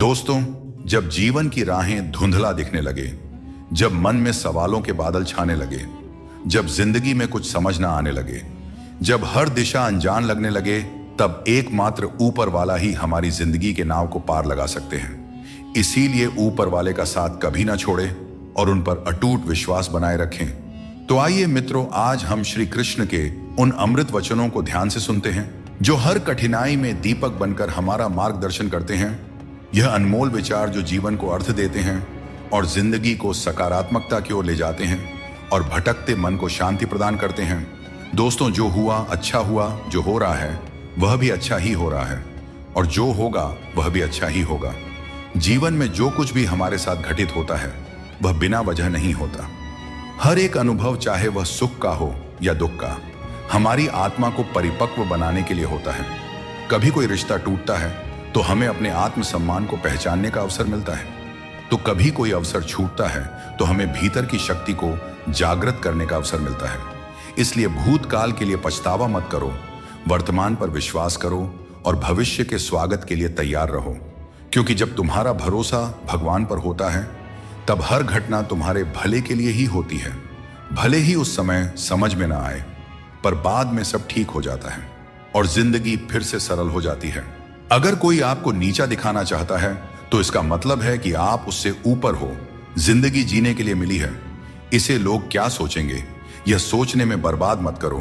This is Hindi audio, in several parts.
दोस्तों, जब जीवन की राहें धुंधला दिखने लगे, जब मन में सवालों के बादल छाने लगे, जब जिंदगी में कुछ समझ ना आने लगे, जब हर दिशा अनजान लगने लगे, तब एकमात्र ऊपर वाला ही हमारी जिंदगी के नाव को पार लगा सकते हैं। इसीलिए ऊपर वाले का साथ कभी ना छोड़े और उन पर अटूट विश्वास बनाए रखें। तो आइए मित्रों, आज हम श्री कृष्ण के उन अमृत वचनों को ध्यान से सुनते हैं जो हर कठिनाई में दीपक बनकर हमारा मार्गदर्शन करते हैं। यह अनमोल विचार जो जीवन को अर्थ देते हैं और जिंदगी को सकारात्मकता की ओर ले जाते हैं और भटकते मन को शांति प्रदान करते हैं। दोस्तों, जो हुआ अच्छा हुआ, जो हो रहा है वह भी अच्छा ही हो रहा है और जो होगा वह भी अच्छा ही होगा। जीवन में जो कुछ भी हमारे साथ घटित होता है वह बिना वजह नहीं होता। हर एक अनुभव, चाहे वह सुख का हो या दुख का, हमारी आत्मा को परिपक्व बनाने के लिए होता है। कभी कोई रिश्ता टूटता है तो हमें अपने आत्मसम्मान को पहचानने का अवसर मिलता है, तो कभी कोई अवसर छूटता है तो हमें भीतर की शक्ति को जागृत करने का अवसर मिलता है। इसलिए भूतकाल के लिए पछतावा मत करो, वर्तमान पर विश्वास करो और भविष्य के स्वागत के लिए तैयार रहो। क्योंकि जब तुम्हारा भरोसा भगवान पर होता है तब हर घटना तुम्हारे भले के लिए ही होती है। भले ही उस समय समझ में ना आए, पर बाद में सब ठीक हो जाता है और जिंदगी फिर से सरल हो जाती है। अगर कोई आपको नीचा दिखाना चाहता है तो इसका मतलब है कि आप उससे ऊपर हो। जिंदगी जीने के लिए मिली है, इसे लोग क्या सोचेंगे यह सोचने में बर्बाद मत करो।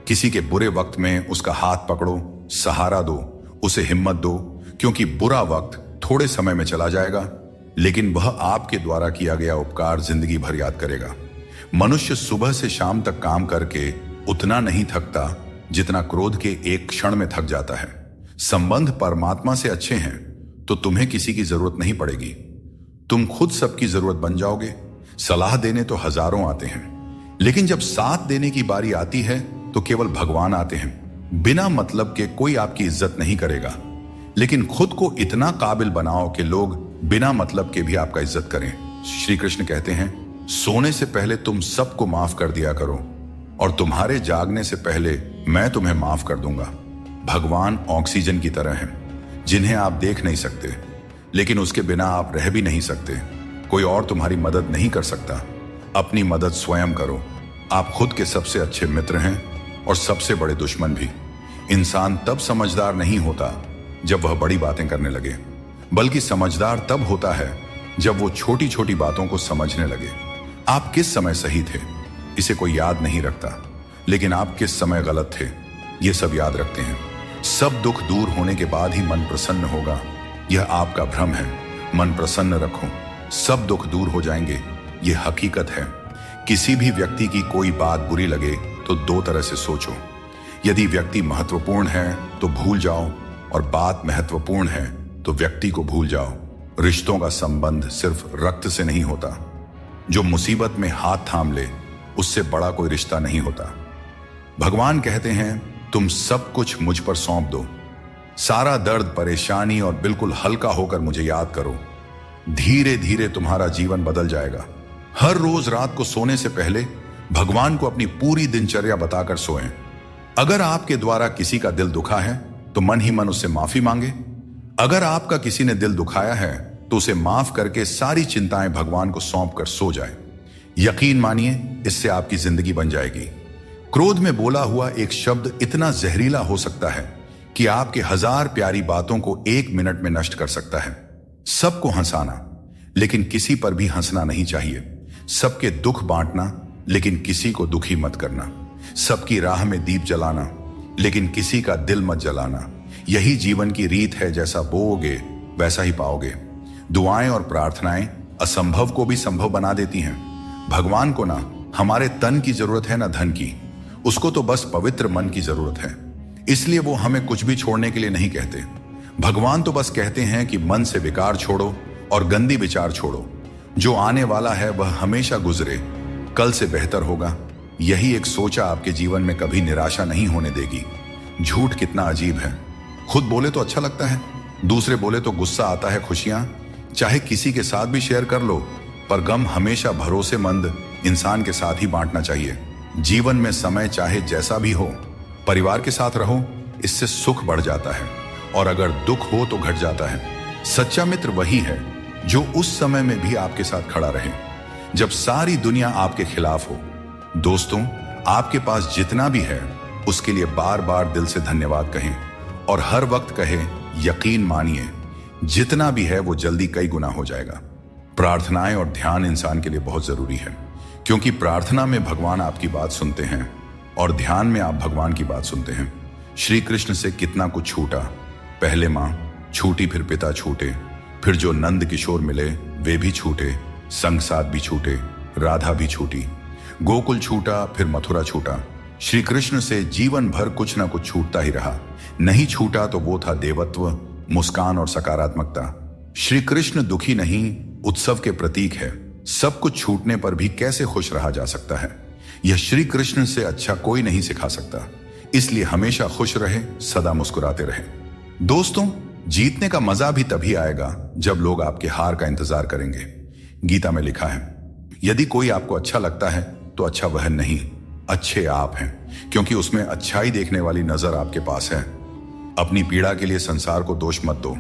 किसी के बुरे वक्त में उसका हाथ पकड़ो, सहारा दो, उसे हिम्मत दो, क्योंकि बुरा वक्त थोड़े समय में चला जाएगा, लेकिन वह आपके द्वारा किया गया उपकार जिंदगी भर याद करेगा। मनुष्य सुबह से शाम तक काम करके उतना नहीं थकता जितना क्रोध के एक क्षण में थक जाता है। संबंध परमात्मा से अच्छे हैं तो तुम्हें किसी की जरूरत नहीं पड़ेगी। तुम खुद सबकी जरूरत बन जाओगे। सलाह देने तो हजारों आते हैं, लेकिन जब साथ देने की बारी आती है तो केवल भगवान आते हैं। बिना मतलब के कोई आपकी इज्जत नहीं करेगा, लेकिन खुद को इतना काबिल बनाओ कि लोग बिना मतलब के भी आपका इज्जत करें। श्री कृष्ण कहते हैं, सोने से पहले तुम सबको माफ कर दिया करो और तुम्हारे जागने से पहले मैं तुम्हें माफ कर दूंगा। भगवान ऑक्सीजन की तरह हैं, जिन्हें आप देख नहीं सकते, लेकिन उसके बिना आप रह भी नहीं सकते। कोई और तुम्हारी मदद नहीं कर सकता। अपनी मदद स्वयं करो। आप खुद के सबसे अच्छे मित्र हैं और सबसे बड़े दुश्मन भी। इंसान तब समझदार नहीं होता जब वह बड़ी बातें करने लगे, बल्कि समझदार तब होता है जब वो छोटी छोटी बातों को समझने लगे। आप किस समय सही थे इसे कोई याद नहीं रखता, लेकिन आप किस समय गलत थे ये सब याद रखते हैं। सब दुख दूर होने के बाद ही मन प्रसन्न होगा, यह आपका भ्रम है। मन प्रसन्न रखो, सब दुख दूर हो जाएंगे, यह हकीकत है। किसी भी व्यक्ति की कोई बात बुरी लगे तो दो तरह से सोचो। यदि व्यक्ति महत्वपूर्ण है तो भूल जाओ, और बात महत्वपूर्ण है तो व्यक्ति को भूल जाओ। रिश्तों का संबंध सिर्फ रक्त से नहीं होता। जो मुसीबत में हाथ थाम ले उससे बड़ा कोई रिश्ता नहीं होता। भगवान कहते हैं, तुम सब कुछ मुझ पर सौंप दो। सारा दर्द, परेशानी और बिल्कुल हल्का होकर मुझे याद करो। धीरे धीरे तुम्हारा जीवन बदल जाएगा। हर रोज रात को सोने से पहले भगवान को अपनी पूरी दिनचर्या बताकर सोएं। अगर आपके द्वारा किसी का दिल दुखा है तो मन ही मन उससे माफी मांगे। अगर आपका किसी ने दिल दुखाया है तो उसे माफ करके सारी चिंताएं भगवान को सौंप कर सो जाए। यकीन मानिए, इससे आपकी जिंदगी बन जाएगी। क्रोध में बोला हुआ एक शब्द इतना जहरीला हो सकता है कि आपके हजार प्यारी बातों को एक मिनट में नष्ट कर सकता है। सबको हंसाना, लेकिन किसी पर भी हंसना नहीं चाहिए। सबके दुख बांटना, लेकिन किसी को दुखी मत करना। सबकी राह में दीप जलाना, लेकिन किसी का दिल मत जलाना। यही जीवन की रीत है, जैसा बोओगे वैसा ही पाओगे। दुआएं और प्रार्थनाएं असंभव को भी संभव बना देती हैं। भगवान को ना हमारे तन की जरूरत है ना धन की, उसको तो बस पवित्र मन की जरूरत है। इसलिए वो हमें कुछ भी छोड़ने के लिए नहीं कहते। भगवान तो बस कहते हैं कि मन से विकार छोड़ो और गंदी विचार छोड़ो। जो आने वाला है वह हमेशा गुजरे, कल से बेहतर होगा। यही एक सोचा आपके जीवन में कभी निराशा नहीं होने देगी। झूठ कितना अजीब है। खुद बोले तो अच्छा लगता है, दूसरे बोले तो गुस्सा आता है। खुशियां चाहे किसी के साथ भी शेयर कर लो, पर गम हमेशा भरोसेमंद इंसान के साथ ही बांटना चाहिए। जीवन में समय चाहे जैसा भी हो, परिवार के साथ रहो, इससे सुख बढ़ जाता है, और अगर दुख हो तो घट जाता है। सच्चा मित्र वही है जो उस समय में भी आपके साथ खड़ा रहे जब सारी दुनिया आपके खिलाफ हो। दोस्तों, आपके पास जितना भी है उसके लिए बार बार दिल से धन्यवाद कहें और हर वक्त कहें, यकीन मानिए जितना भी है वो जल्दी कई गुना हो जाएगा। प्रार्थनाएं और ध्यान इंसान के लिए बहुत जरूरी है, क्योंकि प्रार्थना में भगवान आपकी बात सुनते हैं और ध्यान में आप भगवान की बात सुनते हैं। श्री कृष्ण से कितना कुछ छूटा, पहले मां छूटी, फिर पिता छूटे, फिर जो नंद किशोर मिले वे भी छूटे, संग साथ भी छूटे, राधा भी छूटी, गोकुल छूटा, फिर मथुरा छूटा। श्री कृष्ण से जीवन भर कुछ ना कुछ छूटता ही रहा। नहीं छूटा तो वो था देवत्व, मुस्कान और सकारात्मकता। श्री कृष्ण दुखी नहीं, उत्सव के प्रतीक है। सब कुछ छूटने पर भी कैसे खुश रहा जा सकता है, यह श्री कृष्ण से अच्छा कोई नहीं सिखा सकता। इसलिए हमेशा खुश रहे, सदा मुस्कुराते रहे। दोस्तों, जीतने का मजा भी तभी आएगा जब लोग आपके हार का इंतजार करेंगे। गीता में लिखा है, यदि कोई आपको अच्छा लगता है तो अच्छा वह नहीं, अच्छे आप हैं, क्योंकि उसमें अच्छाई देखने वाली नजर आपके पास है। अपनी पीड़ा के लिए संसार को दोष मत दो।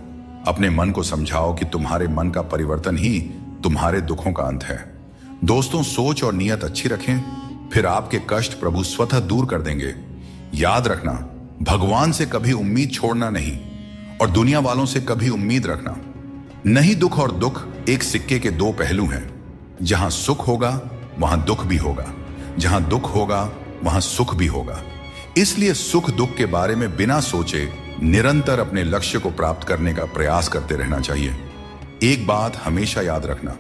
अपने मन को समझाओ कि तुम्हारे मन का परिवर्तन ही तुम्हारे दुखों का अंत है। दोस्तों, सोच और नियत अच्छी रखें, फिर आपके कष्ट प्रभु स्वतः दूर कर देंगे। याद रखना, भगवान से कभी उम्मीद छोड़ना नहीं और दुनिया वालों से कभी उम्मीद रखना नहीं। दुख और दुख एक सिक्के के दो पहलू हैं। जहां सुख होगा वहां दुख भी होगा, जहां दुख होगा वहां सुख भी होगा। इसलिए सुख दुख के बारे में बिना सोचे निरंतर अपने लक्ष्य को प्राप्त करने का प्रयास करते रहना चाहिए। एक बात हमेशा याद रखना,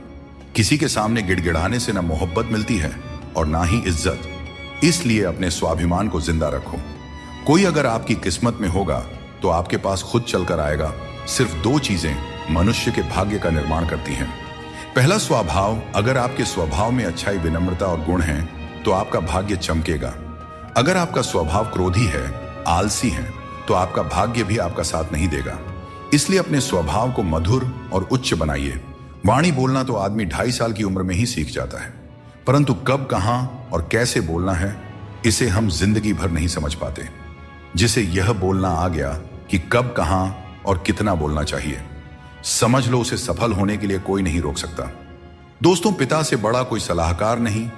किसी के सामने गिड़गिड़ाने से ना मोहब्बत मिलती है और ना ही इज्जत। इसलिए अपने स्वाभिमान को जिंदा रखो। कोई अगर आपकी किस्मत में होगा तो आपके पास खुद चलकर आएगा। सिर्फ दो चीजें मनुष्य के भाग्य का निर्माण करती हैं। पहला, स्वभाव। अगर आपके स्वभाव में अच्छाई, विनम्रता और गुण हैं तो आपका भाग्य चमकेगा। अगर आपका स्वभाव क्रोधी है, आलसी है, तो आपका भाग्य भी आपका साथ नहीं देगा। इसलिए अपने स्वभाव को मधुर और उच्च बनाइए। वाणी बोलना तो आदमी 2.5 साल की उम्र में ही सीख जाता है, परंतु कब, कहां और कैसे बोलना है इसे हम जिंदगी भर नहीं समझ पाते। जिसे यह बोलना आ गया कि कब, कहां और कितना बोलना चाहिए, समझ लो उसे सफल होने के लिए कोई नहीं रोक सकता। दोस्तों, पिता से बड़ा कोई सलाहकार नहीं,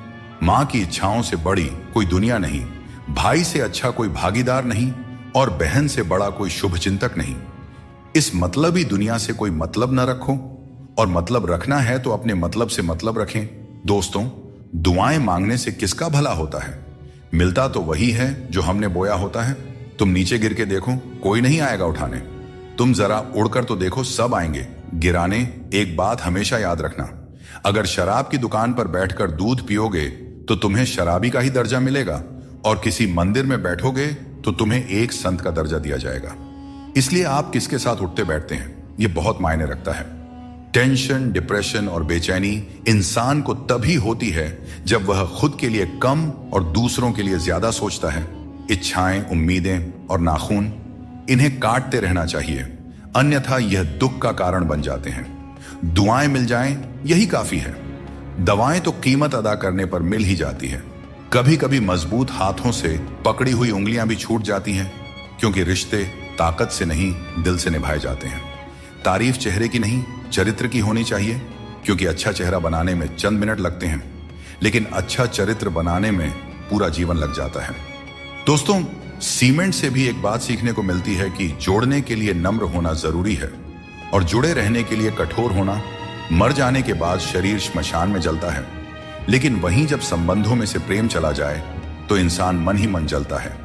मां की इच्छाओं से बड़ी कोई दुनिया नहीं, भाई से अच्छा कोई भागीदार नहीं और बहन से बड़ा कोई शुभचिंतक नहीं। इस मतलबी दुनिया से कोई मतलब न रखो, और मतलब रखना है तो अपने मतलब से मतलब रखें। दोस्तों, दुआएं मांगने से किसका भला होता है? मिलता तो वही है जो हमने बोया होता है। तुम नीचे गिर के देखो, कोई नहीं आएगा उठाने। तुम जरा उड़कर तो देखो, सब आएंगे गिराने। एक बात हमेशा याद रखना, अगर शराब की दुकान पर बैठकर दूध पियोगे तो तुम्हें शराबी का ही दर्जा मिलेगा, और किसी मंदिर में बैठोगे तो तुम्हें एक संत का दर्जा दिया जाएगा। इसलिए आप किसके साथ उठते बैठते हैं ये बहुत मायने रखता है। टेंशन, डिप्रेशन और बेचैनी इंसान को तभी होती है जब वह खुद के लिए कम और दूसरों के लिए ज्यादा सोचता है। इच्छाएं, उम्मीदें और नाखून, इन्हें काटते रहना चाहिए, अन्यथा यह दुख का कारण बन जाते हैं। दुआएं मिल जाएं यही काफी है। दवाएं तो कीमत अदा करने पर मिल ही जाती है। कभी कभी मजबूत हाथों से पकड़ी हुई उंगलियां भी छूट जाती हैं, क्योंकि रिश्ते ताकत से नहीं दिल से निभाए जाते हैं। तारीफ चेहरे की नहीं चरित्र की होनी चाहिए, क्योंकि अच्छा चेहरा बनाने में चंद मिनट लगते हैं, लेकिन अच्छा चरित्र बनाने में पूरा जीवन लग जाता है। दोस्तों, सीमेंट से भी एक बात सीखने को मिलती है कि जोड़ने के लिए नम्र होना जरूरी है और जुड़े रहने के लिए कठोर होना। मर जाने के बाद शरीर श्मशान में जलता है, लेकिन वहीं जब संबंधों में से प्रेम चला जाए तो इंसान मन ही मन जलता है,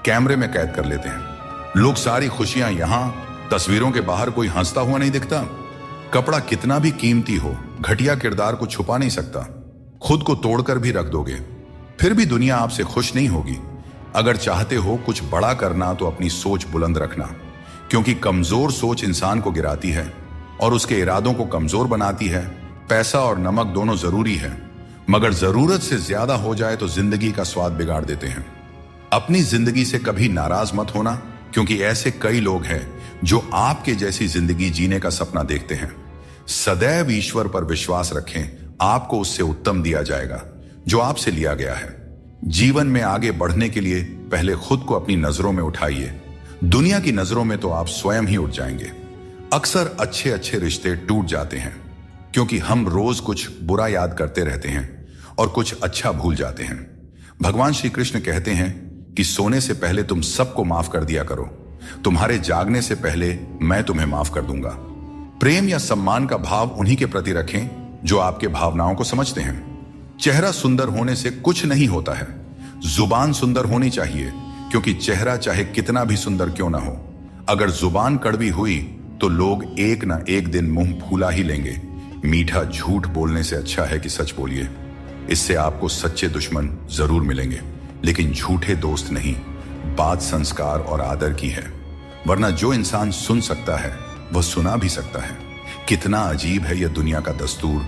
कैमरे में कैद कर लेते हैं। लोग सारी खुशियां यहां, तस्वीरों के बाहर कोई हंसता हुआ नहीं दिखता। कपड़ा कितना भी कीमती हो, घटिया किरदार को छुपा नहीं सकता। खुद को तोड़कर भी रख दोगे, फिर भी दुनिया आपसे खुश नहीं होगी। अगर चाहते हो कुछ बड़ा करना तो अपनी सोच बुलंद रखना, क्योंकि कमजोर सोच इंसान को गिराती है और उसके इरादों को कमजोर बनाती है। पैसा और नमक दोनों जरूरी है, मगर जरूरत से ज्यादा हो जाए तो जिंदगी का स्वाद बिगाड़ देते हैं। अपनी जिंदगी से कभी नाराज मत होना, क्योंकि ऐसे कई लोग हैं जो आपके जैसी जिंदगी जीने का सपना देखते हैं। सदैव ईश्वर पर विश्वास रखें, आपको उससे उत्तम दिया जाएगा जो आपसे लिया गया है। जीवन में आगे बढ़ने के लिए पहले खुद को अपनी नजरों में उठाइए। दुनिया की नजरों में तो आप स्वयं ही उठ जाएंगे। अक्सर अच्छे अच्छे रिश्ते टूट जाते हैं क्योंकि हम रोज कुछ बुरा याद करते रहते हैं और कुछ अच्छा भूल जाते हैं। भगवान श्री कृष्ण कहते हैं कि सोने से पहले तुम सबको माफ कर दिया करो, तुम्हारे जागने से पहले मैं तुम्हें माफ कर दूंगा। प्रेम या सम्मान का भाव उन्हीं के प्रति रखें जो आपके भावनाओं को समझते हैं। चेहरा सुंदर होने से कुछ नहीं होता है, जुबान सुंदर होनी चाहिए, क्योंकि चेहरा चाहे कितना भी सुंदर क्यों ना हो, अगर जुबान कड़वी हुई तो लोग एक ना एक दिन मुंह फूला ही लेंगे। मीठा झूठ बोलने से अच्छा है कि सच बोलिए, इससे आपको सच्चे दुश्मन जरूर मिलेंगे, लेकिन झूठे दोस्त नहीं। बात संस्कार और आदर की है, वरना जो इंसान सुन सकता है वह सुना भी सकता है। कितना अजीब है यह दुनिया का दस्तूर,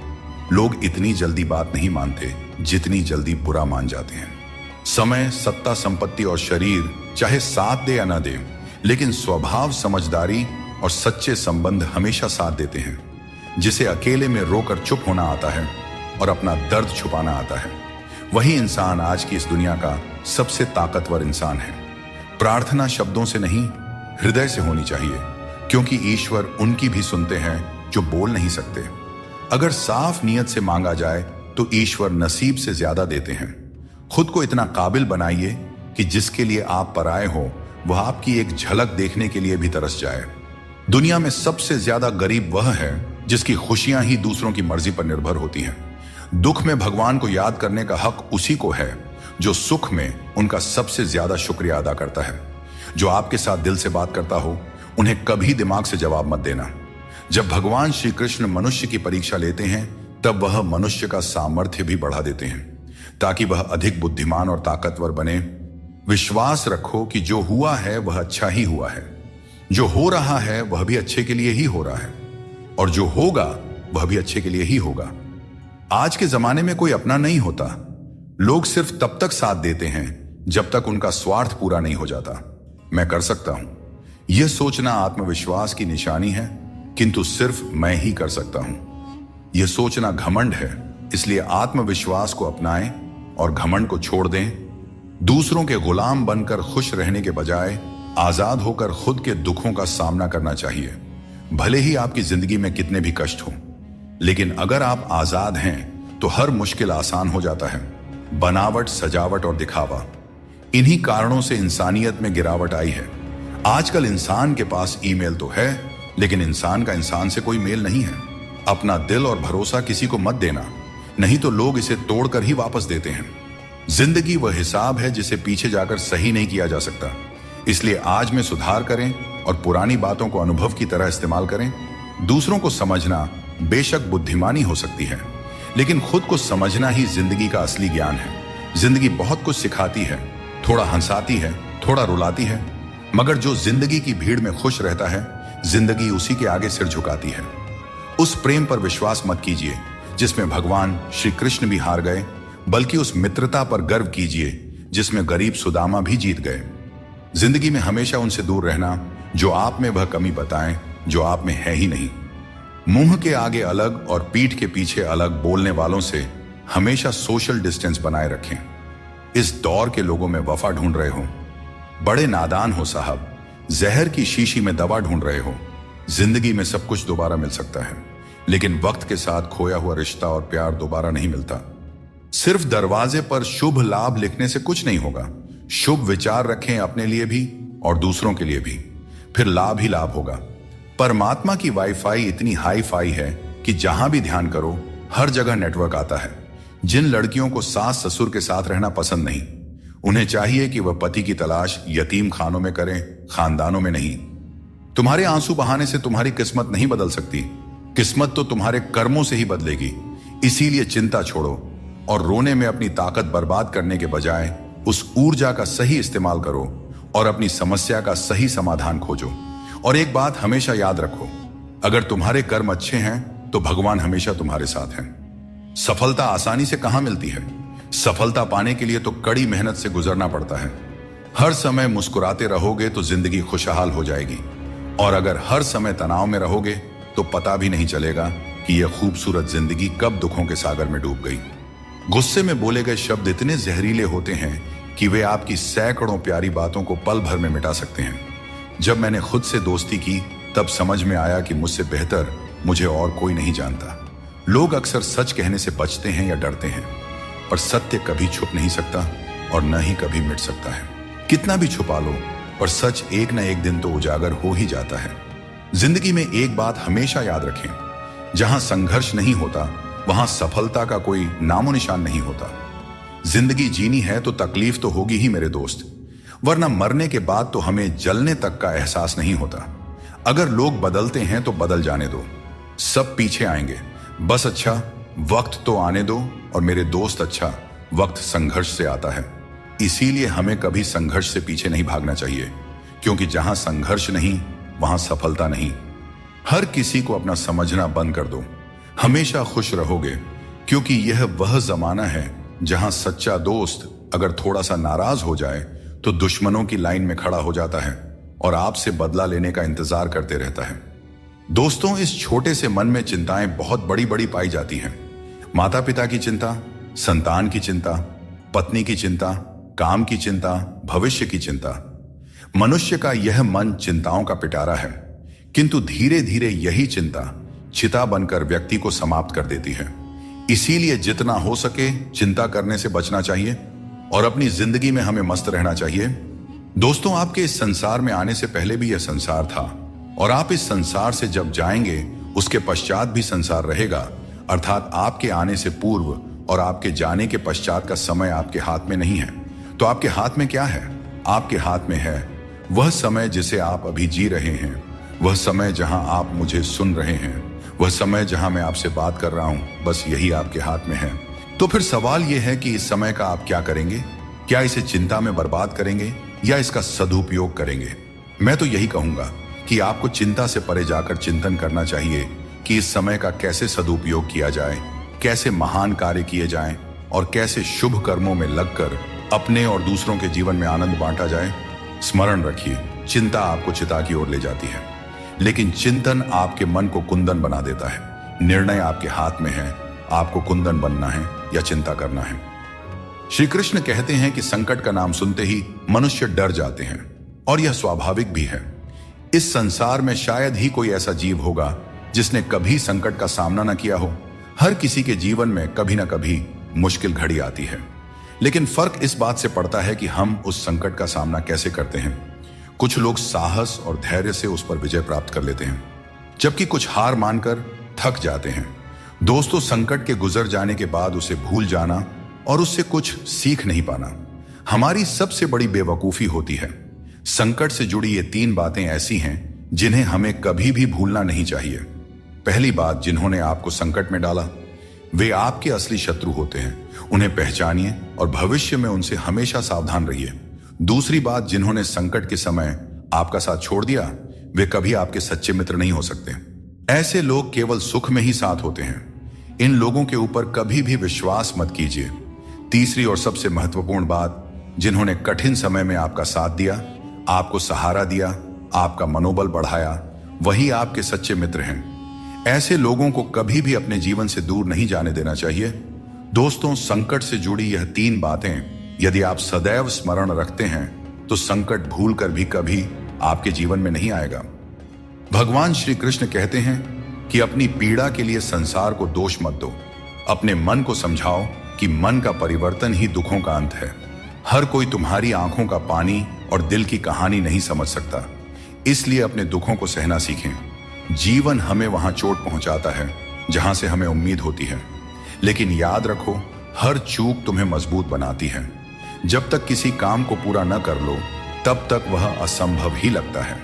लोग इतनी जल्दी बात नहीं मानते जितनी जल्दी बुरा मान जाते हैं। समय, सत्ता, संपत्ति और शरीर चाहे साथ दे या ना दे, लेकिन स्वभाव, समझदारी और सच्चे संबंध हमेशा साथ देते हैं। जिसे अकेले में रोकर चुप होना आता है और अपना दर्द छुपाना आता है, वही इंसान आज की इस दुनिया का सबसे ताकतवर इंसान है। प्रार्थना शब्दों से नहीं, हृदय से होनी चाहिए, क्योंकि ईश्वर उनकी भी सुनते हैं जो बोल नहीं सकते। अगर साफ नियत से मांगा जाए तो ईश्वर नसीब से ज्यादा देते हैं। खुद को इतना काबिल बनाइए कि जिसके लिए आप पराए हो वह आपकी एक झलक देखने के लिए भी तरस जाए। दुनिया में सबसे ज्यादा गरीब वह है जिसकी खुशियां ही दूसरों की मर्जी पर निर्भर होती हैं। दुख में भगवान को याद करने का हक उसी को है जो सुख में उनका सबसे ज्यादा शुक्रिया अदा करता है। जो आपके साथ दिल से बात करता हो उन्हें कभी दिमाग से जवाब मत देना। जब भगवान श्री कृष्ण मनुष्य की परीक्षा लेते हैं तब वह मनुष्य का सामर्थ्य भी बढ़ा देते हैं ताकि वह अधिक बुद्धिमान और ताकतवर बने। विश्वास रखो कि जो हुआ है वह अच्छा ही हुआ है, जो हो रहा है वह भी अच्छे के लिए ही हो रहा है, और जो होगा वह भी अच्छे के लिए ही होगा। आज के जमाने में कोई अपना नहीं होता, लोग सिर्फ तब तक साथ देते हैं जब तक उनका स्वार्थ पूरा नहीं हो जाता। मैं कर सकता हूं, यह सोचना आत्मविश्वास की निशानी है, किंतु सिर्फ मैं ही कर सकता हूं। यह सोचना घमंड है, इसलिए आत्मविश्वास को अपनाएं और घमंड को छोड़ दें। दूसरों के गुलाम बनकर खुश रहने के बजाय आजाद होकर खुद के दुखों का सामना करना चाहिए। भले ही आपकी जिंदगी में कितने भी कष्ट हो, लेकिन अगर आप आजाद हैं तो हर मुश्किल आसान हो जाता है। बनावट, सजावट और दिखावा, इन्हीं कारणों से इंसानियत में गिरावट आई है। आजकल इंसान के पास ईमेल तो है, लेकिन इंसान का इंसान से कोई मेल नहीं है। अपना दिल और भरोसा किसी को मत देना, नहीं तो लोग इसे तोड़कर ही वापस देते हैं। जिंदगी वह हिसाब है जिसे पीछे जाकर सही नहीं किया जा सकता, इसलिए आज में सुधार करें और पुरानी बातों को अनुभव की तरह इस्तेमाल करें। दूसरों को समझना बेशक बुद्धिमानी हो सकती है, लेकिन खुद को समझना ही जिंदगी का असली ज्ञान है। जिंदगी बहुत कुछ सिखाती है, थोड़ा हंसाती है, थोड़ा रुलाती है, मगर जो जिंदगी की भीड़ में खुश रहता है, जिंदगी उसी के आगे सिर झुकाती है। उस प्रेम पर विश्वास मत कीजिए जिसमें भगवान श्री कृष्ण भी हार गए, बल्कि उस मित्रता पर गर्व कीजिए जिसमें गरीब सुदामा भी जीत गए। जिंदगी में हमेशा उनसे दूर रहना जो आप में वह कमी बताएं जो आप में है ही नहीं। मुंह के आगे अलग और पीठ के पीछे अलग बोलने वालों से हमेशा सोशल डिस्टेंस बनाए रखें। इस दौर के लोगों में वफा ढूंढ रहे हो, बड़े नादान हो साहब। जहर की शीशी में दवा ढूंढ रहे हो। जिंदगी में सब कुछ दोबारा मिल सकता है, लेकिन वक्त के साथ खोया हुआ रिश्ता और प्यार दोबारा नहीं मिलता। सिर्फ दरवाजे पर शुभ लाभ लिखने से कुछ नहीं होगा। शुभ विचार रखें अपने लिए भी और दूसरों के लिए भी, फिर लाभ ही लाभ होगा। परमात्मा की वाईफाई इतनी हाई फाई है कि जहां भी ध्यान करो हर जगह नेटवर्क आता है। जिन लड़कियों को सास ससुर के साथ रहना पसंद नहीं, उन्हें चाहिए कि वह पति की तलाश यतीम खानों में करें, खानदानों में नहीं। तुम्हारे आंसू बहाने से तुम्हारी किस्मत नहीं बदल सकती, किस्मत तो तुम्हारे कर्मों से ही बदलेगी। इसीलिए चिंता छोड़ो और रोने में अपनी ताकत बर्बाद करने के बजाय उस ऊर्जा का सही इस्तेमाल करो और अपनी समस्या का सही समाधान खोजो। और एक बात हमेशा याद रखो, अगर तुम्हारे कर्म अच्छे हैं तो भगवान हमेशा तुम्हारे साथ हैं। सफलता आसानी से कहां मिलती है? सफलता पाने के लिए तो कड़ी मेहनत से गुजरना पड़ता है। हर समय मुस्कुराते रहोगे तो जिंदगी खुशहाल हो जाएगी, और अगर हर समय तनाव में रहोगे तो पता भी नहीं चलेगा कि यह खूबसूरत जिंदगी कब दुखों के सागर में डूब गई। गुस्से में बोले गए शब्द इतने जहरीले होते हैं कि वे आपकी सैकड़ों प्यारी बातों को पल भर में मिटा सकते हैं। जब मैंने खुद से दोस्ती की तब समझ में आया कि मुझसे बेहतर मुझे और कोई नहीं जानता। लोग अक्सर सच कहने से बचते हैं या डरते हैं, पर सत्य कभी छुप नहीं सकता और न ही कभी मिट सकता है। कितना भी छुपा लो, पर सच एक न एक दिन तो उजागर हो ही जाता है। जिंदगी में एक बात हमेशा याद रखें, जहां संघर्ष नहीं होता वहां सफलता का कोई नामो निशान नहीं होता। जिंदगी जीनी है तो तकलीफ तो होगी ही मेरे दोस्त, वरना मरने के बाद तो हमें जलने तक का एहसास नहीं होता। अगर लोग बदलते हैं तो बदल जाने दो, सब पीछे आएंगे। बस अच्छा वक्त तो आने दो, और मेरे दोस्त अच्छा वक्त संघर्ष से आता है। इसीलिए हमें कभी संघर्ष से पीछे नहीं भागना चाहिए, क्योंकि जहां संघर्ष नहीं वहां सफलता नहीं। हर किसी को अपना समझना बंद कर दो, हमेशा खुश रहोगे, क्योंकि यह वह जमाना है जहां सच्चा दोस्त अगर थोड़ा सा नाराज हो जाए तो दुश्मनों की लाइन में खड़ा हो जाता है और आपसे बदला लेने का इंतजार करते रहता है। दोस्तों, इस छोटे से मन में चिंताएं बहुत बड़ी बड़ी पाई जाती हैं। माता पिता की चिंता, संतान की चिंता, पत्नी की चिंता, काम की चिंता, भविष्य की चिंता। मनुष्य का यह मन चिंताओं का पिटारा है, किंतु धीरे धीरे यही चिंता चिता बनकर व्यक्ति को समाप्त कर देती है। इसीलिए जितना हो सके चिंता करने से बचना चाहिए और अपनी जिंदगी में हमें मस्त रहना चाहिए। दोस्तों, आपके इस संसार में आने से पहले भी यह संसार था, और आप इस संसार से जब जाएंगे उसके पश्चात भी संसार रहेगा। अर्थात आपके आने से पूर्व और आपके जाने के पश्चात का समय आपके हाथ में नहीं है। तो आपके हाथ में क्या है? आपके हाथ में है वह समय जिसे आप अभी जी रहे हैं, वह समय जहां आप मुझे सुन रहे हैं, वह समय जहां मैं आपसे बात कर रहा हूं। बस यही आपके हाथ में है। तो फिर सवाल यह है कि इस समय का आप क्या करेंगे? क्या इसे चिंता में बर्बाद करेंगे या इसका सदुपयोग करेंगे? मैं तो यही कहूंगा कि आपको चिंता से परे जाकर चिंतन करना चाहिए कि इस समय का कैसे सदुपयोग किया जाए, कैसे महान कार्य किए जाएं और कैसे शुभ कर्मों में लगकर अपने और दूसरों के जीवन में आनंद बांटा जाए। स्मरण रखिए, चिंता आपको चिता की ओर ले जाती है, लेकिन चिंतन आपके मन को कुंदन बना देता है। निर्णय आपके हाथ में है, आपको कुंदन बनना है या चिंता करना है। श्री कृष्ण कहते हैं कि संकट का नाम सुनते ही मनुष्य डर जाते हैं, और यह स्वाभाविक भी है। इस संसार में शायद ही कोई ऐसा जीव होगा जिसने कभी संकट का सामना न किया हो। हर किसी के जीवन में कभी ना कभी मुश्किल घड़ी आती है, लेकिन फर्क इस बात से पड़ता है कि हम उस संकट का सामना कैसे करते हैं। कुछ लोग साहस और धैर्य से उस पर विजय प्राप्त कर लेते हैं, जबकि कुछ हार मानकर थक जाते हैं। दोस्तों, संकट के गुजर जाने के बाद उसे भूल जाना और उससे कुछ सीख नहीं पाना हमारी सबसे बड़ी बेवकूफी होती है। संकट से जुड़ी ये 3 बातें ऐसी हैं जिन्हें हमें कभी भी भूलना नहीं चाहिए। पहली बात, जिन्होंने आपको संकट में डाला वे आपके असली शत्रु होते हैं। उन्हें पहचानिए और भविष्य में उनसे हमेशा सावधान रहिए। दूसरी बात, जिन्होंने संकट के समय आपका साथ छोड़ दिया वे कभी आपके सच्चे मित्र नहीं हो सकते। ऐसे लोग केवल सुख में ही साथ होते हैं। इन लोगों के ऊपर कभी भी विश्वास मत कीजिए। तीसरी और सबसे महत्वपूर्ण बात, जिन्होंने कठिन समय में आपका साथ दिया, आपको सहारा दिया, आपका मनोबल बढ़ाया, वही आपके सच्चे मित्र हैं। ऐसे लोगों को कभी भी अपने जीवन से दूर नहीं जाने देना चाहिए। दोस्तों, संकट से जुड़ी यह 3 बातें यदि आप सदैव स्मरण रखते हैं तो संकट भूलकर भी कभी आपके जीवन में नहीं आएगा। भगवान श्री कृष्ण कहते हैं कि अपनी पीड़ा के लिए संसार को दोष मत दो। अपने मन को समझाओ कि मन का परिवर्तन ही दुखों का अंत है। हर कोई तुम्हारी आंखों का पानी और दिल की कहानी नहीं समझ सकता, इसलिए अपने दुखों को सहना सीखें। जीवन हमें वहां चोट पहुंचाता है जहां से हमें उम्मीद होती है, लेकिन याद रखो, हर चूक तुम्हें मजबूत बनाती है। जब तक किसी काम को पूरा न कर लो तब तक वह असंभव ही लगता है।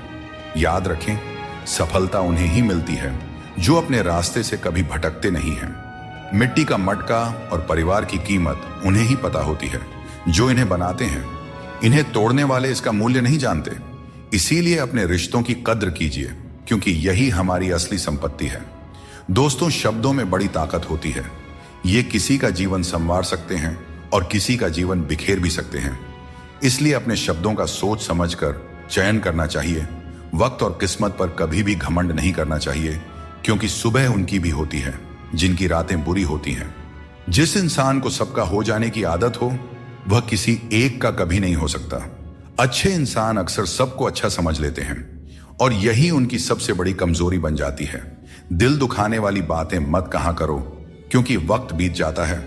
याद रखें, सफलता उन्हें ही मिलती है जो अपने रास्ते से कभी भटकते नहीं हैं। मिट्टी का मटका और परिवार की कीमत उन्हें ही पता होती है जो इन्हें बनाते हैं। इन्हें तोड़ने वाले इसका मूल्य नहीं जानते। इसीलिए अपने रिश्तों की कद्र कीजिए, क्योंकि यही हमारी असली संपत्ति है। दोस्तों, शब्दों में बड़ी ताकत होती है। ये किसी का जीवन संवार सकते हैं और किसी का जीवन बिखेर भी सकते हैं। इसलिए अपने शब्दों का सोच समझकर चयन करना चाहिए। वक्त और किस्मत पर कभी भी घमंड नहीं करना चाहिए, क्योंकि सुबह उनकी भी होती है जिनकी रातें बुरी होती हैं। जिस इंसान को सबका हो जाने की आदत हो वह किसी एक का कभी नहीं हो सकता। अच्छे इंसान अक्सर सबको अच्छा समझ लेते हैं और यही उनकी सबसे बड़ी कमजोरी बन जाती है। दिल दुखाने वाली बातें मत कहा करो, क्योंकि वक्त बीत जाता है,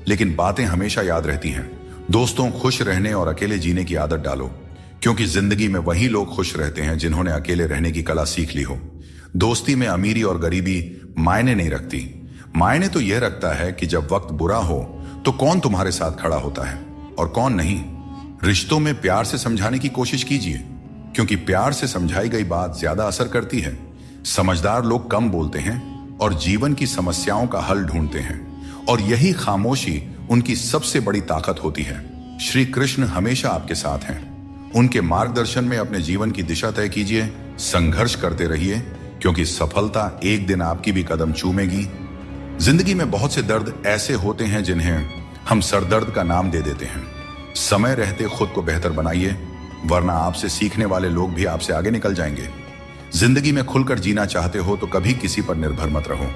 लेकिन बातें हमेशा याद रहती हैं। दोस्तों, खुश रहने और अकेले जीने की आदत डालो, क्योंकि जिंदगी में वही लोग खुश रहते हैं जिन्होंने अकेले रहने की कला सीख ली हो। दोस्ती में अमीरी और गरीबी मायने नहीं रखती। मायने तो यह रखता है कि जब वक्त बुरा हो तो कौन तुम्हारे साथ खड़ा होता है और कौन नहीं। रिश्तों में प्यार से समझाने की कोशिश कीजिए, क्योंकि प्यार से समझाई गई बात ज्यादा असर करती है। समझदार लोग कम बोलते हैं और जीवन की समस्याओं का हल ढूंढते हैं, और यही खामोशी उनकी सबसे बड़ी ताकत होती है। श्री कृष्ण हमेशा आपके साथ हैं। उनके मार्गदर्शन में अपने जीवन की दिशा तय कीजिए, संघर्ष करते रहिए, क्योंकि सफलता एक दिन आपकी भी कदम चूमेगी। जिंदगी में बहुत से दर्द ऐसे होते हैं जिन्हें हम सरदर्द का नाम दे देते हैं। समय रहते खुद को बेहतर बनाइए, वरना आपसे सीखने वाले लोग भी आपसे आगे निकल जाएंगे। जिंदगी में खुलकर जीना चाहते हो तो कभी किसी पर निर्भर मत रहो।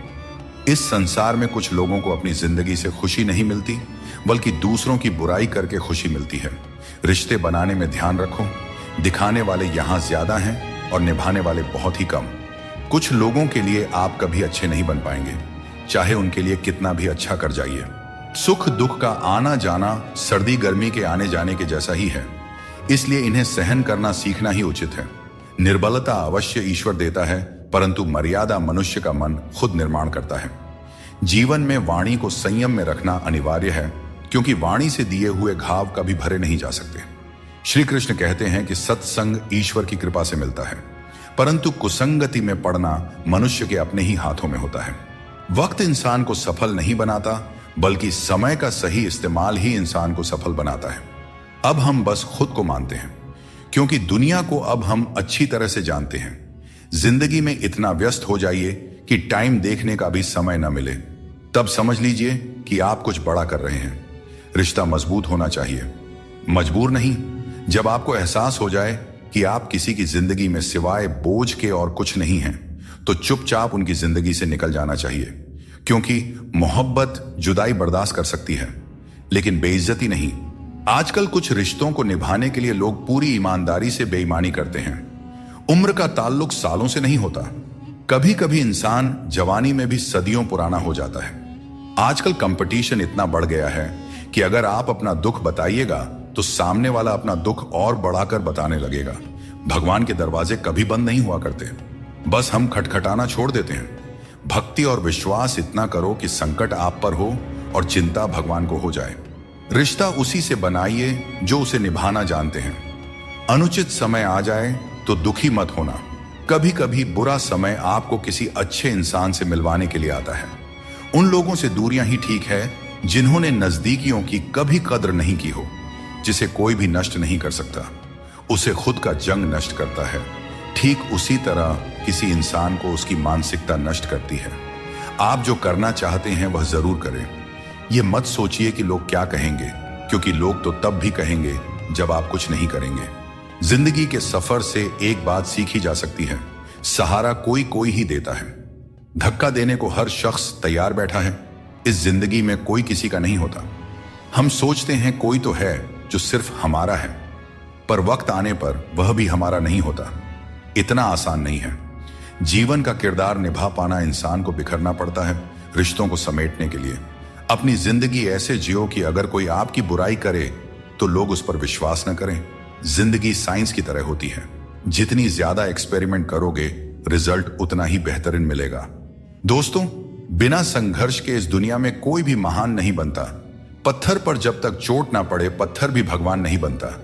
इस संसार में कुछ लोगों को अपनी जिंदगी से खुशी नहीं मिलती, बल्कि दूसरों की बुराई करके खुशी मिलती है। रिश्ते बनाने में ध्यान रखो, दिखाने वाले यहां ज्यादा हैं और निभाने वाले बहुत ही कम। कुछ लोगों के लिए आप कभी अच्छे नहीं बन पाएंगे, चाहे उनके लिए कितना भी अच्छा कर जाइए। सुख दुख का आना जाना सर्दी गर्मी के आने जाने के जैसा ही है, इसलिए इन्हें सहन करना सीखना ही उचित है। निर्बलता अवश्य ईश्वर देता है, परंतु मर्यादा मनुष्य का मन खुद निर्माण करता है। जीवन में वाणी को संयम में रखना अनिवार्य है, क्योंकि वाणी से दिए हुए घाव कभी भरे नहीं जा सकते। श्री कृष्ण कहते हैं कि सत्संग ईश्वर की कृपा से मिलता है, परंतु कुसंगति में पड़ना मनुष्य के अपने ही हाथों में होता है। वक्त इंसान को सफल नहीं बनाता, बल्कि समय का सही इस्तेमाल ही इंसान को सफल बनाता है। अब हम बस खुद को मानते हैं, क्योंकि दुनिया को अब हम अच्छी तरह से जानते हैं। जिंदगी में इतना व्यस्त हो जाइए कि टाइम देखने का भी समय न मिले, तब समझ लीजिए कि आप कुछ बड़ा कर रहे हैं। रिश्ता मजबूत होना चाहिए, मजबूर नहीं। जब आपको एहसास हो जाए कि आप किसी की जिंदगी में सिवाय बोझ के और कुछ नहीं हैं, तो चुपचाप उनकी जिंदगी से निकल जाना चाहिए, क्योंकि मोहब्बत जुदाई बर्दाश्त कर सकती है, लेकिन बेइज्जती नहीं। आजकल कुछ रिश्तों को निभाने के लिए लोग पूरी ईमानदारी से बेईमानी करते हैं। उम्र का ताल्लुक सालों से नहीं होता। कभी कभी इंसान जवानी में भी सदियों पुराना हो जाता है। आजकल कंपटीशन इतना बढ़ गया है कि अगर आप अपना दुख बताइएगा तो सामने वाला अपना दुख और बढ़ाकर बताने लगेगा। भगवान के दरवाजे कभी बंद नहीं हुआ करते, बस हम खटखटाना छोड़ देते हैं। भक्ति और विश्वास इतना करो कि संकट आप पर हो और चिंता भगवान को हो जाए। रिश्ता उसी से बनाइए जो उसे निभाना जानते हैं। अनुचित समय आ जाए तो दुखी मत होना। कभी कभी बुरा समय आपको किसी अच्छे इंसान से मिलवाने के लिए आता है। उन लोगों से दूरियां ही ठीक है जिन्होंने नजदीकियों की कभी कद्र नहीं की हो। जिसे कोई भी नष्ट नहीं कर सकता, उसे खुद का जंग नष्ट करता है। ठीक उसी तरह किसी इंसान को उसकी मानसिकता नष्ट करती है। आप जो करना चाहते हैं वह जरूर करें। यह मत सोचिए कि लोग क्या कहेंगे, क्योंकि लोग तो तब भी कहेंगे जब आप कुछ नहीं करेंगे। जिंदगी के सफर से एक बात सीखी जा सकती है, सहारा कोई कोई ही देता है। धक्का देने को हर शख्स तैयार बैठा है। इस जिंदगी में कोई किसी का नहीं होता। हम सोचते हैं कोई तो है जो सिर्फ हमारा है, पर वक्त आने पर वह भी हमारा नहीं होता। इतना आसान नहीं है। जीवन का किरदार निभा पाना इंसान को बिखरना पड़ता है रिश्तों को समेटने के लिए। अपनी जिंदगी ऐसे जियो कि अगर कोई आपकी बुराई करे तो लोग उस पर विश्वास न करें। जिंदगी साइंस की तरह होती है, जितनी ज्यादा एक्सपेरिमेंट करोगे रिजल्ट उतना ही बेहतरीन मिलेगा। दोस्तों, बिना संघर्ष के इस दुनिया में कोई भी महान नहीं बनता। पत्थर पर जब तक चोट ना पड़े पत्थर भी भगवान नहीं बनता।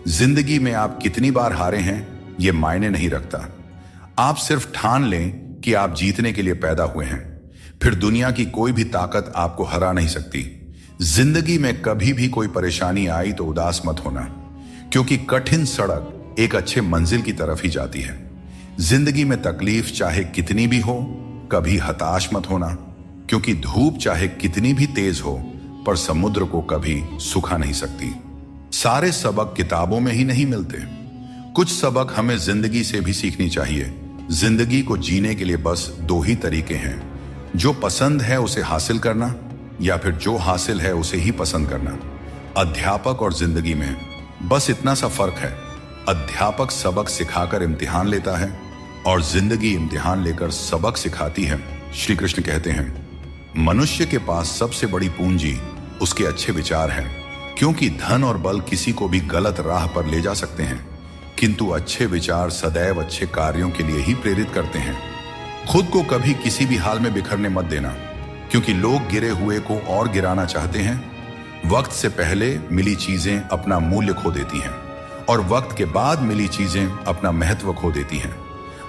जिंदगी में आप कितनी बार हारे हैं ये मायने नहीं रखता। आप सिर्फ ठान लें कि आप जीतने के लिए पैदा हुए हैं, फिर दुनिया की कोई भी ताकत आपको हरा नहीं सकती। जिंदगी में कभी भी कोई परेशानी आई तो उदास मत होना, क्योंकि कठिन सड़क एक अच्छे मंजिल की तरफ ही जाती है। जिंदगी में तकलीफ चाहे कितनी भी हो, कभी हताश मत होना, क्योंकि धूप चाहे कितनी भी तेज हो पर समुद्र को कभी सुखा नहीं सकती। सारे सबक किताबों में ही नहीं मिलते। कुछ सबक हमें जिंदगी से भी सीखनी चाहिए। जिंदगी को जीने के लिए बस दो ही तरीके हैं, जो पसंद है उसे हासिल करना, या फिर जो हासिल है उसे ही पसंद करना। अध्यापक और जिंदगी में बस इतना सा फर्क है। अध्यापक सबक सिखाकर इम्तिहान लेता है, और जिंदगी इम्तिहान लेकर सबक सिखाती है। श्री कृष्ण कहते हैं मनुष्य के पास सबसे बड़ी पूंजी उसके अच्छे विचार हैं, क्योंकि धन और बल किसी को भी गलत राह पर ले जा सकते हैं, किंतु अच्छे विचार सदैव अच्छे कार्यों के लिए ही प्रेरित करते हैं। खुद को कभी किसी भी हाल में बिखरने मत देना, क्योंकि लोग गिरे हुए को और गिराना चाहते हैं। वक्त से पहले मिली चीजें अपना मूल्य खो देती हैं और वक्त के बाद मिली चीजें अपना महत्व खो देती हैं।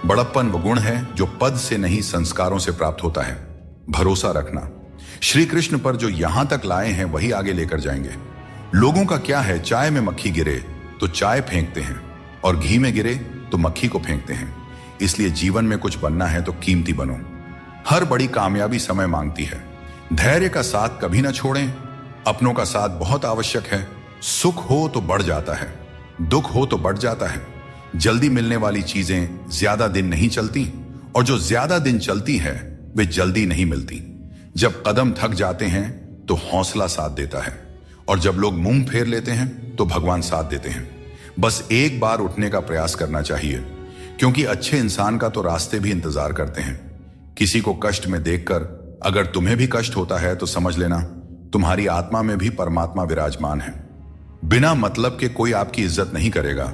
बड़प्पन वो गुण है जो पद से नहीं संस्कारों से प्राप्त होता है। भरोसा रखना, श्री कृष्ण पर जो यहां तक लाए हैं वही आगे लेकर जाएंगे। लोगों का क्या है, चाय में मक्खी गिरे तो चाय फेंकते हैं और घी में गिरे तो मक्खी को फेंकते हैं। इसलिए जीवन में कुछ बनना है तो कीमती बनो। हर बड़ी कामयाबी समय मांगती है। धैर्य का साथ कभी ना छोड़ें। अपनों का साथ बहुत आवश्यक है। सुख हो तो बढ़ जाता है, दुख हो तो बढ़ जाता है। जल्दी मिलने वाली चीजें ज्यादा दिन नहीं चलती और जो ज्यादा दिन चलती है वे जल्दी नहीं मिलती। जब कदम थक जाते हैं तो हौसला साथ देता है और जब लोग मुंह फेर लेते हैं तो भगवान साथ देते हैं। बस एक बार उठने का प्रयास करना चाहिए, क्योंकि अच्छे इंसान का तो रास्ते भी इंतजार करते हैं। किसी को कष्ट में देखकर अगर तुम्हें भी कष्ट होता है तो समझ लेना तुम्हारी आत्मा में भी परमात्मा विराजमान है। बिना मतलब के कोई आपकी इज्जत नहीं करेगा,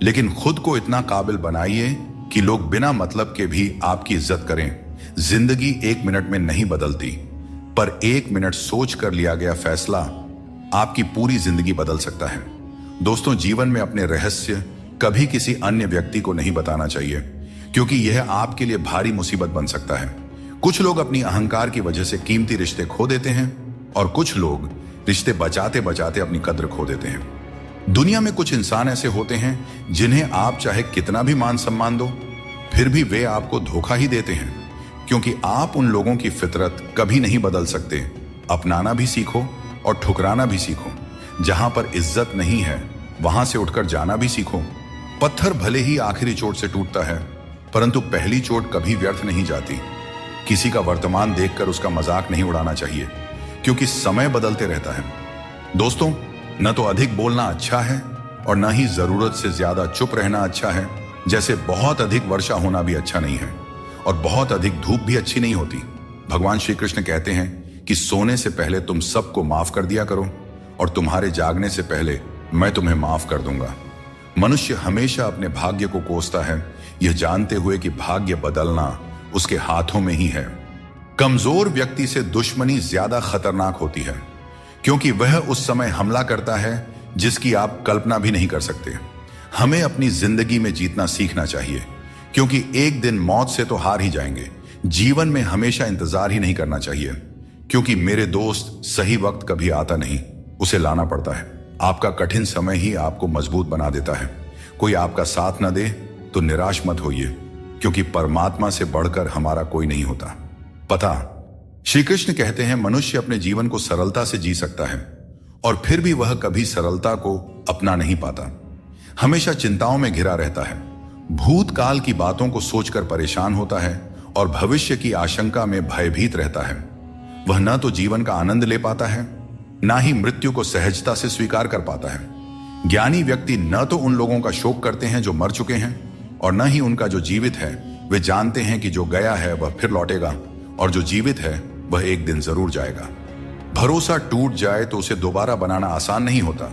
लेकिन खुद को इतना काबिल बनाइए कि लोग बिना मतलब के भी आपकी इज्जत करें। जिंदगी 1 मिनट में नहीं बदलती, पर 1 मिनट सोच कर लिया गया फैसला आपकी पूरी जिंदगी बदल सकता है। दोस्तों, जीवन में अपने रहस्य कभी किसी अन्य व्यक्ति को नहीं बताना चाहिए, क्योंकि यह आपके लिए भारी मुसीबत बन सकता है। कुछ लोग अपनी अहंकार की वजह से कीमती रिश्ते खो देते हैं और कुछ लोग रिश्ते बचाते बचाते अपनी कद्र खो देते हैं। दुनिया में कुछ इंसान ऐसे होते हैं जिन्हें आप चाहे कितना भी मान सम्मान दो, फिर भी वे आपको धोखा ही देते हैं, क्योंकि आप उन लोगों की फितरत कभी नहीं बदल सकते। अपनाना भी सीखो और ठुकराना भी सीखो। जहां पर इज्जत नहीं है वहां से उठकर जाना भी सीखो। पत्थर भले ही आखिरी चोट से टूटता है, परंतु पहली चोट कभी व्यर्थ नहीं जाती। किसी का वर्तमान देखकर उसका मजाक नहीं उड़ाना चाहिए, क्योंकि समय बदलते रहता है। दोस्तों, न तो अधिक बोलना अच्छा है और न ही जरूरत से ज्यादा चुप रहना अच्छा है। जैसे बहुत अधिक वर्षा होना भी अच्छा नहीं है और बहुत अधिक धूप भी अच्छी नहीं होती। भगवान श्री कृष्ण कहते हैं कि सोने से पहले तुम सबको माफ कर दिया करो और तुम्हारे जागने से पहले मैं तुम्हें माफ कर दूंगा। मनुष्य हमेशा अपने भाग्य को कोसता है, यह जानते हुए कि भाग्य बदलना उसके हाथों में ही है। कमजोर व्यक्ति से दुश्मनी ज्यादा खतरनाक होती है, क्योंकि वह उस समय हमला करता है जिसकी आप कल्पना भी नहीं कर सकते। हमें अपनी जिंदगी में जीतना सीखना चाहिए, क्योंकि एक दिन मौत से तो हार ही जाएंगे। जीवन में हमेशा इंतजार ही नहीं करना चाहिए, क्योंकि मेरे दोस्त सही वक्त कभी आता नहीं, उसे लाना पड़ता है। आपका कठिन समय ही आपको मजबूत बना देता है। कोई आपका साथ न दे तो निराश मत होइए, क्योंकि परमात्मा से बढ़कर हमारा कोई नहीं होता। पता, श्री कृष्ण कहते हैं मनुष्य अपने जीवन को सरलता से जी सकता है और फिर भी वह कभी सरलता को अपना नहीं पाता। हमेशा चिंताओं में घिरा रहता है, भूतकाल की बातों को सोचकर परेशान होता है और भविष्य की आशंका में भयभीत रहता है। वह न तो जीवन का आनंद ले पाता है, ना ही मृत्यु को सहजता से स्वीकार कर पाता है। ज्ञानी व्यक्ति न तो उन लोगों का शोक करते हैं जो मर चुके हैं, और न ही उनका जो जीवित है। वे जानते हैं कि जो गया है वह फिर लौटेगा और जो जीवित है वह एक दिन जरूर जाएगा। भरोसा टूट जाए तो उसे दोबारा बनाना आसान नहीं होता,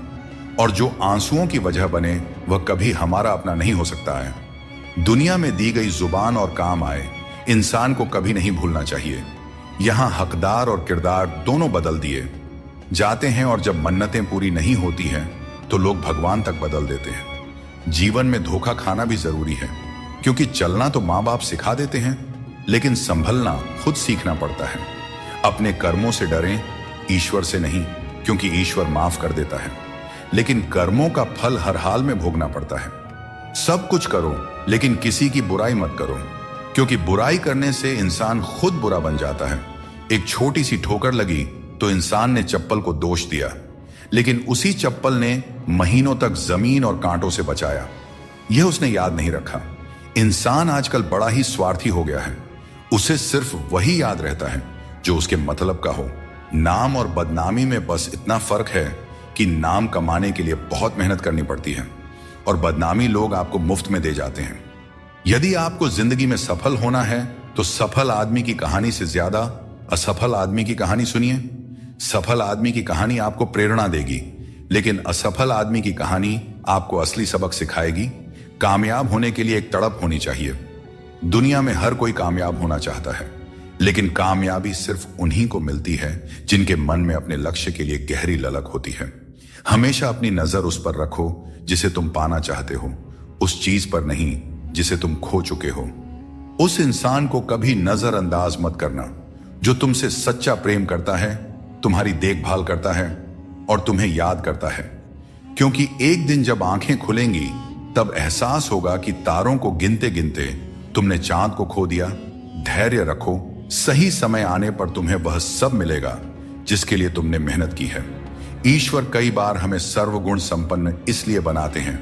और जो आंसुओं की वजह बने वह कभी हमारा अपना नहीं हो सकता है। दुनिया में दी गई जुबान और काम आए इंसान को कभी नहीं भूलना चाहिए। यहां हकदार और किरदार दोनों बदल दिए जाते हैं, और जब मन्नतें पूरी नहीं होती हैं तो लोग भगवान तक बदल देते हैं। जीवन में धोखा खाना भी जरूरी है, क्योंकि चलना तो माँ बाप सिखा देते हैं, लेकिन संभलना खुद सीखना पड़ता है। अपने कर्मों से डरें, ईश्वर से नहीं, क्योंकि ईश्वर माफ कर देता है, लेकिन कर्मों का फल हर हाल में भोगना पड़ता है। सब कुछ करो लेकिन किसी की बुराई मत करो, क्योंकि बुराई करने से इंसान खुद बुरा बन जाता है। एक छोटी सी ठोकर लगी तो इंसान ने चप्पल को दोष दिया, लेकिन उसी चप्पल ने महीनों तक जमीन और कांटों से बचाया। यह उसने याद नहीं रखा। इंसान आजकल बड़ा ही स्वार्थी हो गया है। उसे सिर्फ वही याद रहता है जो उसके मतलब का हो। नाम और बदनामी में बस इतना फर्क है कि नाम कमाने के लिए बहुत मेहनत करनी पड़ती है और बदनामी लोग आपको मुफ्त में दे जाते हैं। यदि आपको जिंदगी में सफल होना है तो सफल आदमी की कहानी से ज्यादा असफल आदमी की कहानी सुनिए। सफल आदमी की कहानी आपको प्रेरणा देगी, लेकिन असफल आदमी की कहानी आपको असली सबक सिखाएगी। कामयाब होने के लिए एक तड़प होनी चाहिए। दुनिया में हर कोई कामयाब होना चाहता है, लेकिन कामयाबी सिर्फ उन्हीं को मिलती है जिनके मन में अपने लक्ष्य के लिए गहरी ललक होती है। हमेशा अपनी नजर उस पर रखो जिसे तुम पाना चाहते हो, उस चीज पर नहीं जिसे तुम खो चुके हो। उस इंसान को कभी नजरअंदाज मत करना जो तुमसे सच्चा प्रेम करता है, तुम्हारी देखभाल करता है और तुम्हें याद करता है। क्योंकि एक दिन जब आंखें खुलेंगी तब एहसास होगा कि तारों को गिनते गिनते तुमने चांद को खो दिया। धैर्य रखो, सही समय आने पर तुम्हें वह सब मिलेगा जिसके लिए तुमने मेहनत की है। ईश्वर कई बार हमें सर्वगुण संपन्न इसलिए बनाते हैं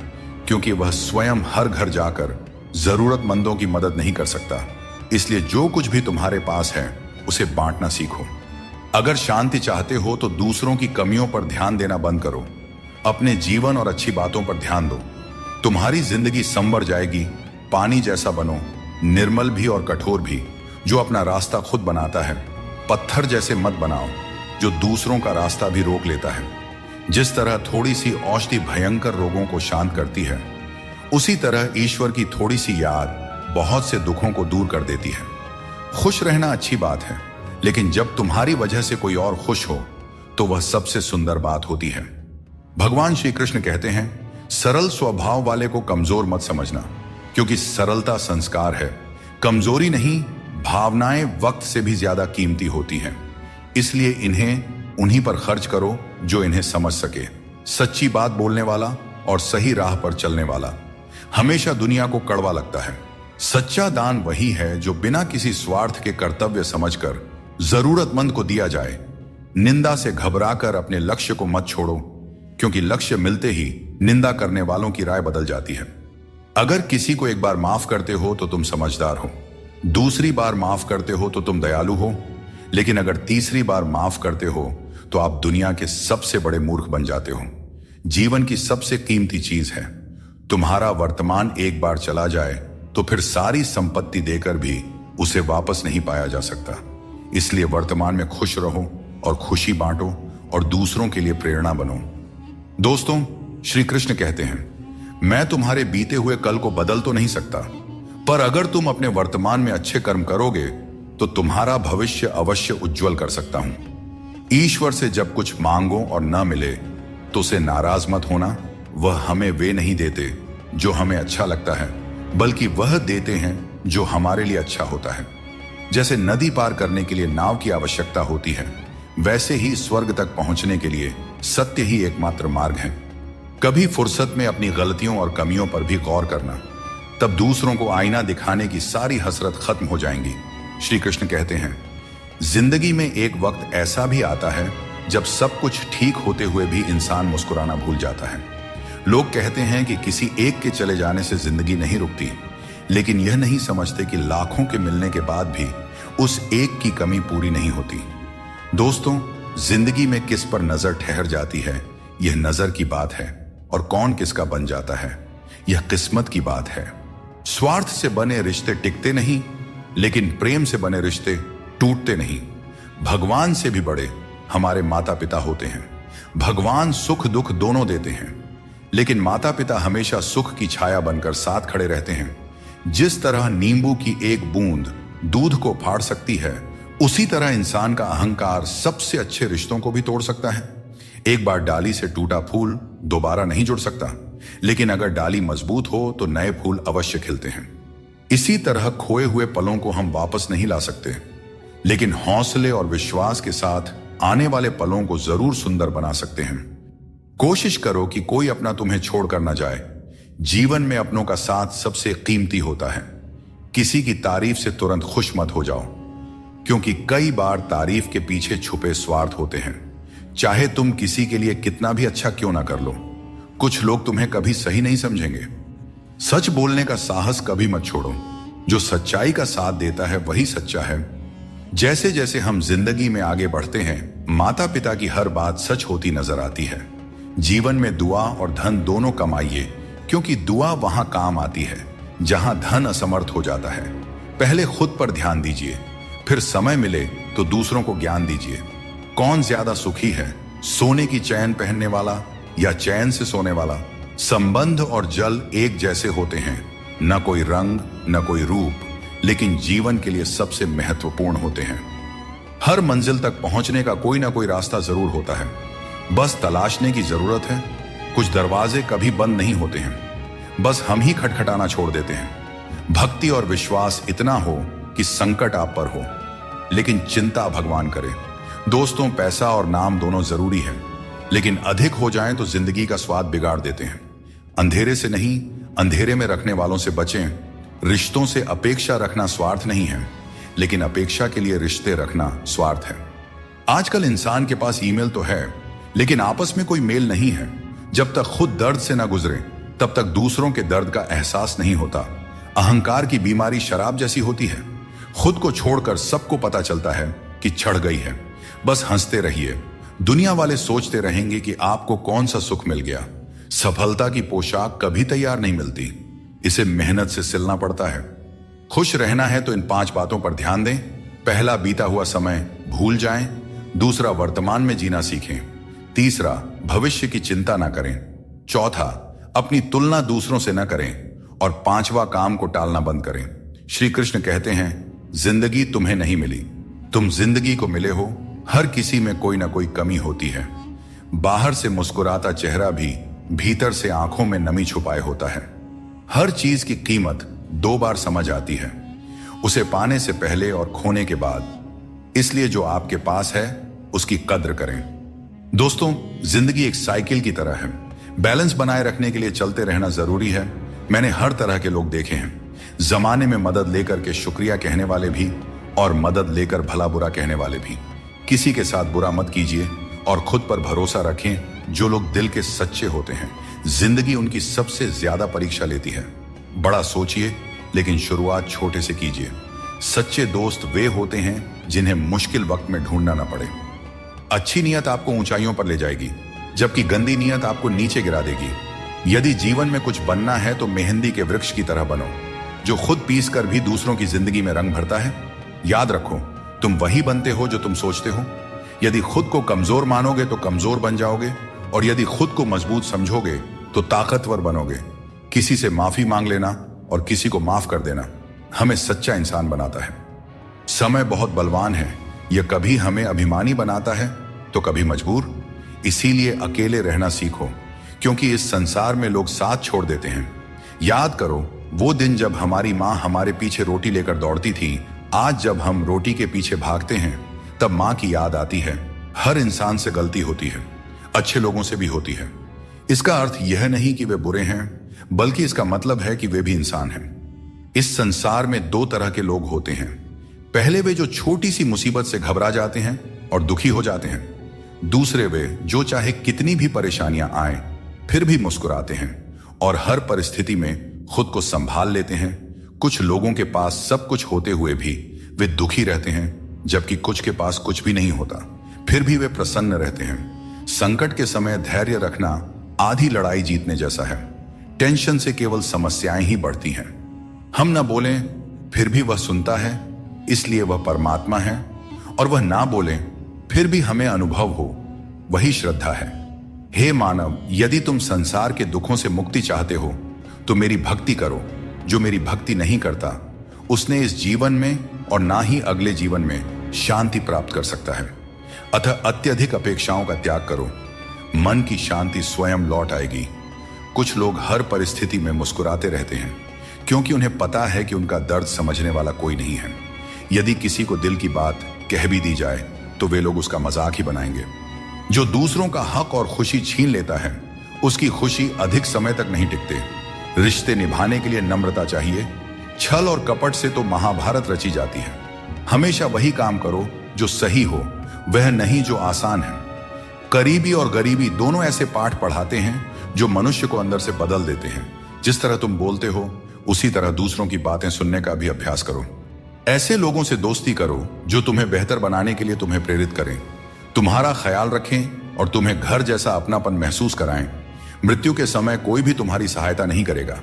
क्योंकि वह स्वयं हर घर जाकर जरूरतमंदों की मदद नहीं कर सकता। इसलिए जो कुछ भी तुम्हारे पास है उसे बांटना सीखो। अगर शांति चाहते हो तो दूसरों की कमियों पर ध्यान देना बंद करो। अपने जीवन और अच्छी बातों पर ध्यान दो। तुम्हारी जिंदगी संवर जाएगी। पानी जैसा बनो, निर्मल भी और कठोर भी, जो अपना रास्ता खुद बनाता है। पत्थर जैसे मत बनाओ जो दूसरों का रास्ता भी रोक लेता है। जिस तरह थोड़ी सी औषधि भयंकर रोगों को शांत करती है, उसी तरह ईश्वर की थोड़ी सी याद बहुत से दुखों को दूर कर देती है। खुश रहना अच्छी बात है, लेकिन जब तुम्हारी वजह से कोई और खुश हो तो वह सबसे सुंदर बात होती है। भगवान श्री कृष्ण कहते हैं, सरल स्वभाव वाले को कमजोर मत समझना, क्योंकि सरलता संस्कार है। कमजोरी नहीं, भावनाएं वक्त से भी ज्यादा कीमती होती हैं। इसलिए इन्हें उन्हीं पर खर्च करो जो इन्हें समझ सके। सच्ची बात बोलने वाला और सही राह पर चलने वाला हमेशा दुनिया को कड़वा लगता है। सच्चा दान वही है जो बिना किसी स्वार्थ के कर्तव्य समझकर जरूरतमंद को दिया जाए। निंदा से घबराकर अपने लक्ष्य को मत छोड़ो, क्योंकि लक्ष्य मिलते ही निंदा करने वालों की राय बदल जाती है। अगर किसी को एक बार माफ करते हो तो तुम समझदार हो, दूसरी बार माफ करते हो तो तुम दयालु हो, लेकिन अगर तीसरी बार माफ करते हो तो आप दुनिया के सबसे बड़े मूर्ख बन जाते हो। जीवन की सबसे कीमती चीज है। तुम्हारा वर्तमान एक बार चला जाए तो फिर सारी संपत्ति देकर भी उसे वापस नहीं पाया जा सकता। इसलिए वर्तमान में खुश रहो और खुशी बांटो और दूसरों के लिए प्रेरणा बनो। दोस्तों, श्री कृष्ण कहते हैं, मैं तुम्हारे बीते हुए कल को बदल तो नहीं सकता, पर अगर तुम अपने वर्तमान में अच्छे कर्म करोगे तो तुम्हारा भविष्य अवश्य उज्जवल कर सकता हूं। ईश्वर से जब कुछ मांगो और न मिले तो उसे नाराज मत होना। वह हमें वे नहीं देते जो हमें अच्छा लगता है, बल्कि वह देते हैं जो हमारे लिए अच्छा होता है। जैसे नदी पार करने के लिए नाव की आवश्यकता होती है, वैसे ही स्वर्ग तक पहुंचने के लिए सत्य ही एकमात्र मार्ग है। कभी फुर्सत में अपनी गलतियों और कमियों पर भी गौर करना, तब दूसरों को आईना दिखाने की सारी हसरत खत्म हो जाएंगी। श्री कृष्ण कहते हैं, जिंदगी में एक वक्त ऐसा भी आता है जब सब कुछ ठीक होते हुए भी इंसान मुस्कुराना भूल जाता है। लोग कहते हैं कि किसी एक के चले जाने से जिंदगी नहीं रुकती, लेकिन यह नहीं समझते कि लाखों के मिलने के बाद भी उस एक की कमी पूरी नहीं होती। दोस्तों, जिंदगी में किस पर नजर ठहर जाती है, यह नजर की बात है, और कौन किसका बन जाता है, यह किस्मत की बात है। स्वार्थ से बने रिश्ते टिकते नहीं, लेकिन प्रेम से बने रिश्ते टूटते नहीं। भगवान से भी बड़े हमारे माता पिता होते हैं। भगवान सुख दुख दोनों देते हैं, लेकिन माता पिता हमेशा सुख की छाया बनकर साथ खड़े रहते हैं। जिस तरह नींबू की एक बूंद दूध को फाड़ सकती है, उसी तरह इंसान का अहंकार सबसे अच्छे रिश्तों को भी तोड़ सकता है। एक बार डाली से टूटा फूल दोबारा नहीं जुड़ सकता, लेकिन अगर डाली मजबूत हो तो नए फूल अवश्य खिलते हैं। इसी तरह खोए हुए पलों को हम वापस नहीं ला सकते, लेकिन हौसले और विश्वास के साथ आने वाले पलों को जरूर सुंदर बना सकते हैं। कोशिश करो कि कोई अपना तुम्हें छोड़कर न जाए। जीवन में अपनों का साथ सबसे कीमती होता है। किसी की तारीफ से तुरंत खुश मत हो जाओ, क्योंकि कई बार तारीफ के पीछे छुपे स्वार्थ होते हैं। चाहे तुम किसी के लिए कितना भी अच्छा क्यों ना कर लो, कुछ लोग तुम्हें कभी सही नहीं समझेंगे। सच बोलने का साहस कभी मत छोड़ो। जो सच्चाई का साथ देता है वही सच्चा है। जैसे जैसे हम जिंदगी में आगे बढ़ते हैं, माता पिता की हर बात सच होती नजर आती है। जीवन में दुआ और धन दोनों कमाइए, क्योंकि दुआ वहां काम आती है जहां धन असमर्थ हो जाता है। पहले खुद पर ध्यान दीजिए, फिर समय मिले तो दूसरों को ज्ञान दीजिए। कौन ज्यादा सुखी है, सोने की चैन पहनने वाला या चैन से सोने वाला? संबंध और जल एक जैसे होते हैं, न कोई रंग न कोई रूप, लेकिन जीवन के लिए सबसे महत्वपूर्ण होते हैं। हर मंजिल तक पहुंचने का कोई ना कोई रास्ता जरूर होता है, बस तलाशने की जरूरत है। कुछ दरवाजे कभी बंद नहीं होते हैं, बस हम ही खटखटाना छोड़ देते हैं। भक्ति और विश्वास इतना हो कि संकट आप पर हो, लेकिन चिंता भगवान करे। दोस्तों, पैसा और नाम दोनों जरूरी है, लेकिन अधिक हो जाएं तो जिंदगी का स्वाद बिगाड़ देते हैं। अंधेरे से नहीं, अंधेरे में रखने वालों से बचें। रिश्तों से अपेक्षा रखना स्वार्थ नहीं है, लेकिन अपेक्षा के लिए रिश्ते रखना स्वार्थ है। आजकल इंसान के पास ईमेल तो है, लेकिन आपस में कोई मेल नहीं है। जब तक खुद दर्द से ना गुजरे, तब तक दूसरों के दर्द का एहसास नहीं होता। अहंकार की बीमारी शराब जैसी होती है। खुद को छोड़कर सबको पता चलता है कि छड़ गई है। बस हंसते रहिए। दुनिया वाले सोचते रहेंगे कि आपको कौन सा सुख मिल गया। सफलता की पोशाक कभी तैयार नहीं मिलती, इसे मेहनत से सिलना पड़ता है। खुश रहना है तो इन 5 बातों पर ध्यान दें। पहला, बीता हुआ समय भूल जाएं। दूसरा, वर्तमान में जीना सीखें। तीसरा, भविष्य की चिंता ना करें। चौथा, अपनी तुलना दूसरों से ना करें। और 5वां, काम को टालना बंद करें। श्री कृष्ण कहते हैं, जिंदगी तुम्हें नहीं मिली, तुम जिंदगी को मिले हो। हर किसी में कोई ना कोई कमी होती है। बाहर से मुस्कुराता चेहरा भी भीतर से आंखों में नमी छुपाए होता है। हर चीज की कीमत 2 बार समझ आती है, उसे पाने से पहले और खोने के बाद। इसलिए जो आपके पास है उसकी कद्र करें। दोस्तों, जिंदगी एक साइकिल की तरह है। बैलेंस बनाए रखने के लिए चलते रहना जरूरी है। मैंने हर तरह के लोग देखे हैं। जमाने में मदद लेकर के शुक्रिया कहने वाले भी, और मदद लेकर भला बुरा कहने वाले भी। किसी के साथ बुरा मत कीजिए और खुद पर भरोसा रखें। जो लोग दिल के सच्चे होते हैं, जिंदगी उनकी सबसे ज्यादा परीक्षा लेती है। बड़ा सोचिए, लेकिन शुरुआत छोटे से कीजिए। सच्चे दोस्त वे होते हैं जिन्हें मुश्किल वक्त में ढूंढना ना पड़े। अच्छी नीयत आपको ऊंचाइयों पर ले जाएगी, जबकि गंदी नीयत आपको नीचे गिरा देगी। यदि जीवन में कुछ बनना है तो मेहंदी के वृक्ष की तरह बनो, जो खुद पीस कर भी दूसरों की जिंदगी में रंग भरता है। याद रखो, तुम वही बनते हो जो तुम सोचते हो। यदि खुद को कमजोर मानोगे तो कमजोर बन जाओगे, और यदि खुद को मजबूत समझोगे तो ताकतवर बनोगे। किसी से माफी मांग लेना और किसी को माफ कर देना हमें सच्चा इंसान बनाता है। समय बहुत बलवान है, यह कभी हमें अभिमानी बनाता है तो कभी मजबूर। इसीलिए अकेले रहना सीखो, क्योंकि इस संसार में लोग साथ छोड़ देते हैं। याद करो वो दिन जब हमारी माँ हमारे पीछे रोटी लेकर दौड़ती थी। आज जब हम रोटी के पीछे भागते हैं, तब माँ की याद आती है। हर इंसान से गलती होती है, अच्छे लोगों से भी होती है। इसका अर्थ यह नहीं कि वे बुरे हैं, बल्कि इसका मतलब है कि वे भी इंसान हैं। इस संसार में 2 तरह के लोग होते हैं। पहले वे जो छोटी सी मुसीबत से घबरा जाते हैं और दुखी हो जाते हैं। दूसरे वे जो चाहे कितनी भी परेशानियां आए फिर भी मुस्कुराते हैं और हर परिस्थिति में खुद को संभाल लेते हैं। कुछ लोगों के पास सब कुछ होते हुए भी वे दुखी रहते हैं, जबकि कुछ के पास कुछ भी नहीं होता, फिर भी वे प्रसन्न रहते हैं। संकट के समय धैर्य रखना आधी लड़ाई जीतने जैसा है। टेंशन से केवल समस्याएं ही बढ़ती हैं। हम न बोलें फिर भी वह सुनता है, इसलिए वह परमात्मा है। और वह ना बोलें फिर भी हमें अनुभव हो, वही श्रद्धा है। हे मानव, यदि तुम संसार के दुखों से मुक्ति चाहते हो तो मेरी भक्ति करो। जो मेरी भक्ति नहीं करता, उसने इस जीवन में और ना ही अगले जीवन में शांति प्राप्त कर सकता है। अतः अत्यधिक अपेक्षाओं का त्याग करो, मन की शांति स्वयं लौट आएगी। कुछ लोग हर परिस्थिति में मुस्कुराते रहते हैं, क्योंकि उन्हें पता है कि उनका दर्द समझने वाला कोई नहीं है। यदि किसी को दिल की बात कह भी दी जाए तो वे लोग उसका मजाक ही बनाएंगे। जो दूसरों का हक और खुशी छीन लेता है, उसकी खुशी अधिक समय तक नहीं टिकते। रिश्ते निभाने के लिए नम्रता चाहिए। छल और कपट से तो महाभारत रची जाती है। हमेशा वही काम करो जो सही हो, वह नहीं जो आसान है। करीबी और गरीबी दोनों ऐसे पाठ पढ़ाते हैं जो मनुष्य को अंदर से बदल देते हैं। जिस तरह तुम बोलते हो, उसी तरह दूसरों की बातें सुनने का भी अभ्यास करो। ऐसे लोगों से दोस्ती करो जो तुम्हें बेहतर बनाने के लिए तुम्हें प्रेरित करें, तुम्हारा ख्याल रखें और तुम्हें घर जैसा अपनापन महसूस कराएं। मृत्यु के समय कोई भी तुम्हारी सहायता नहीं करेगा।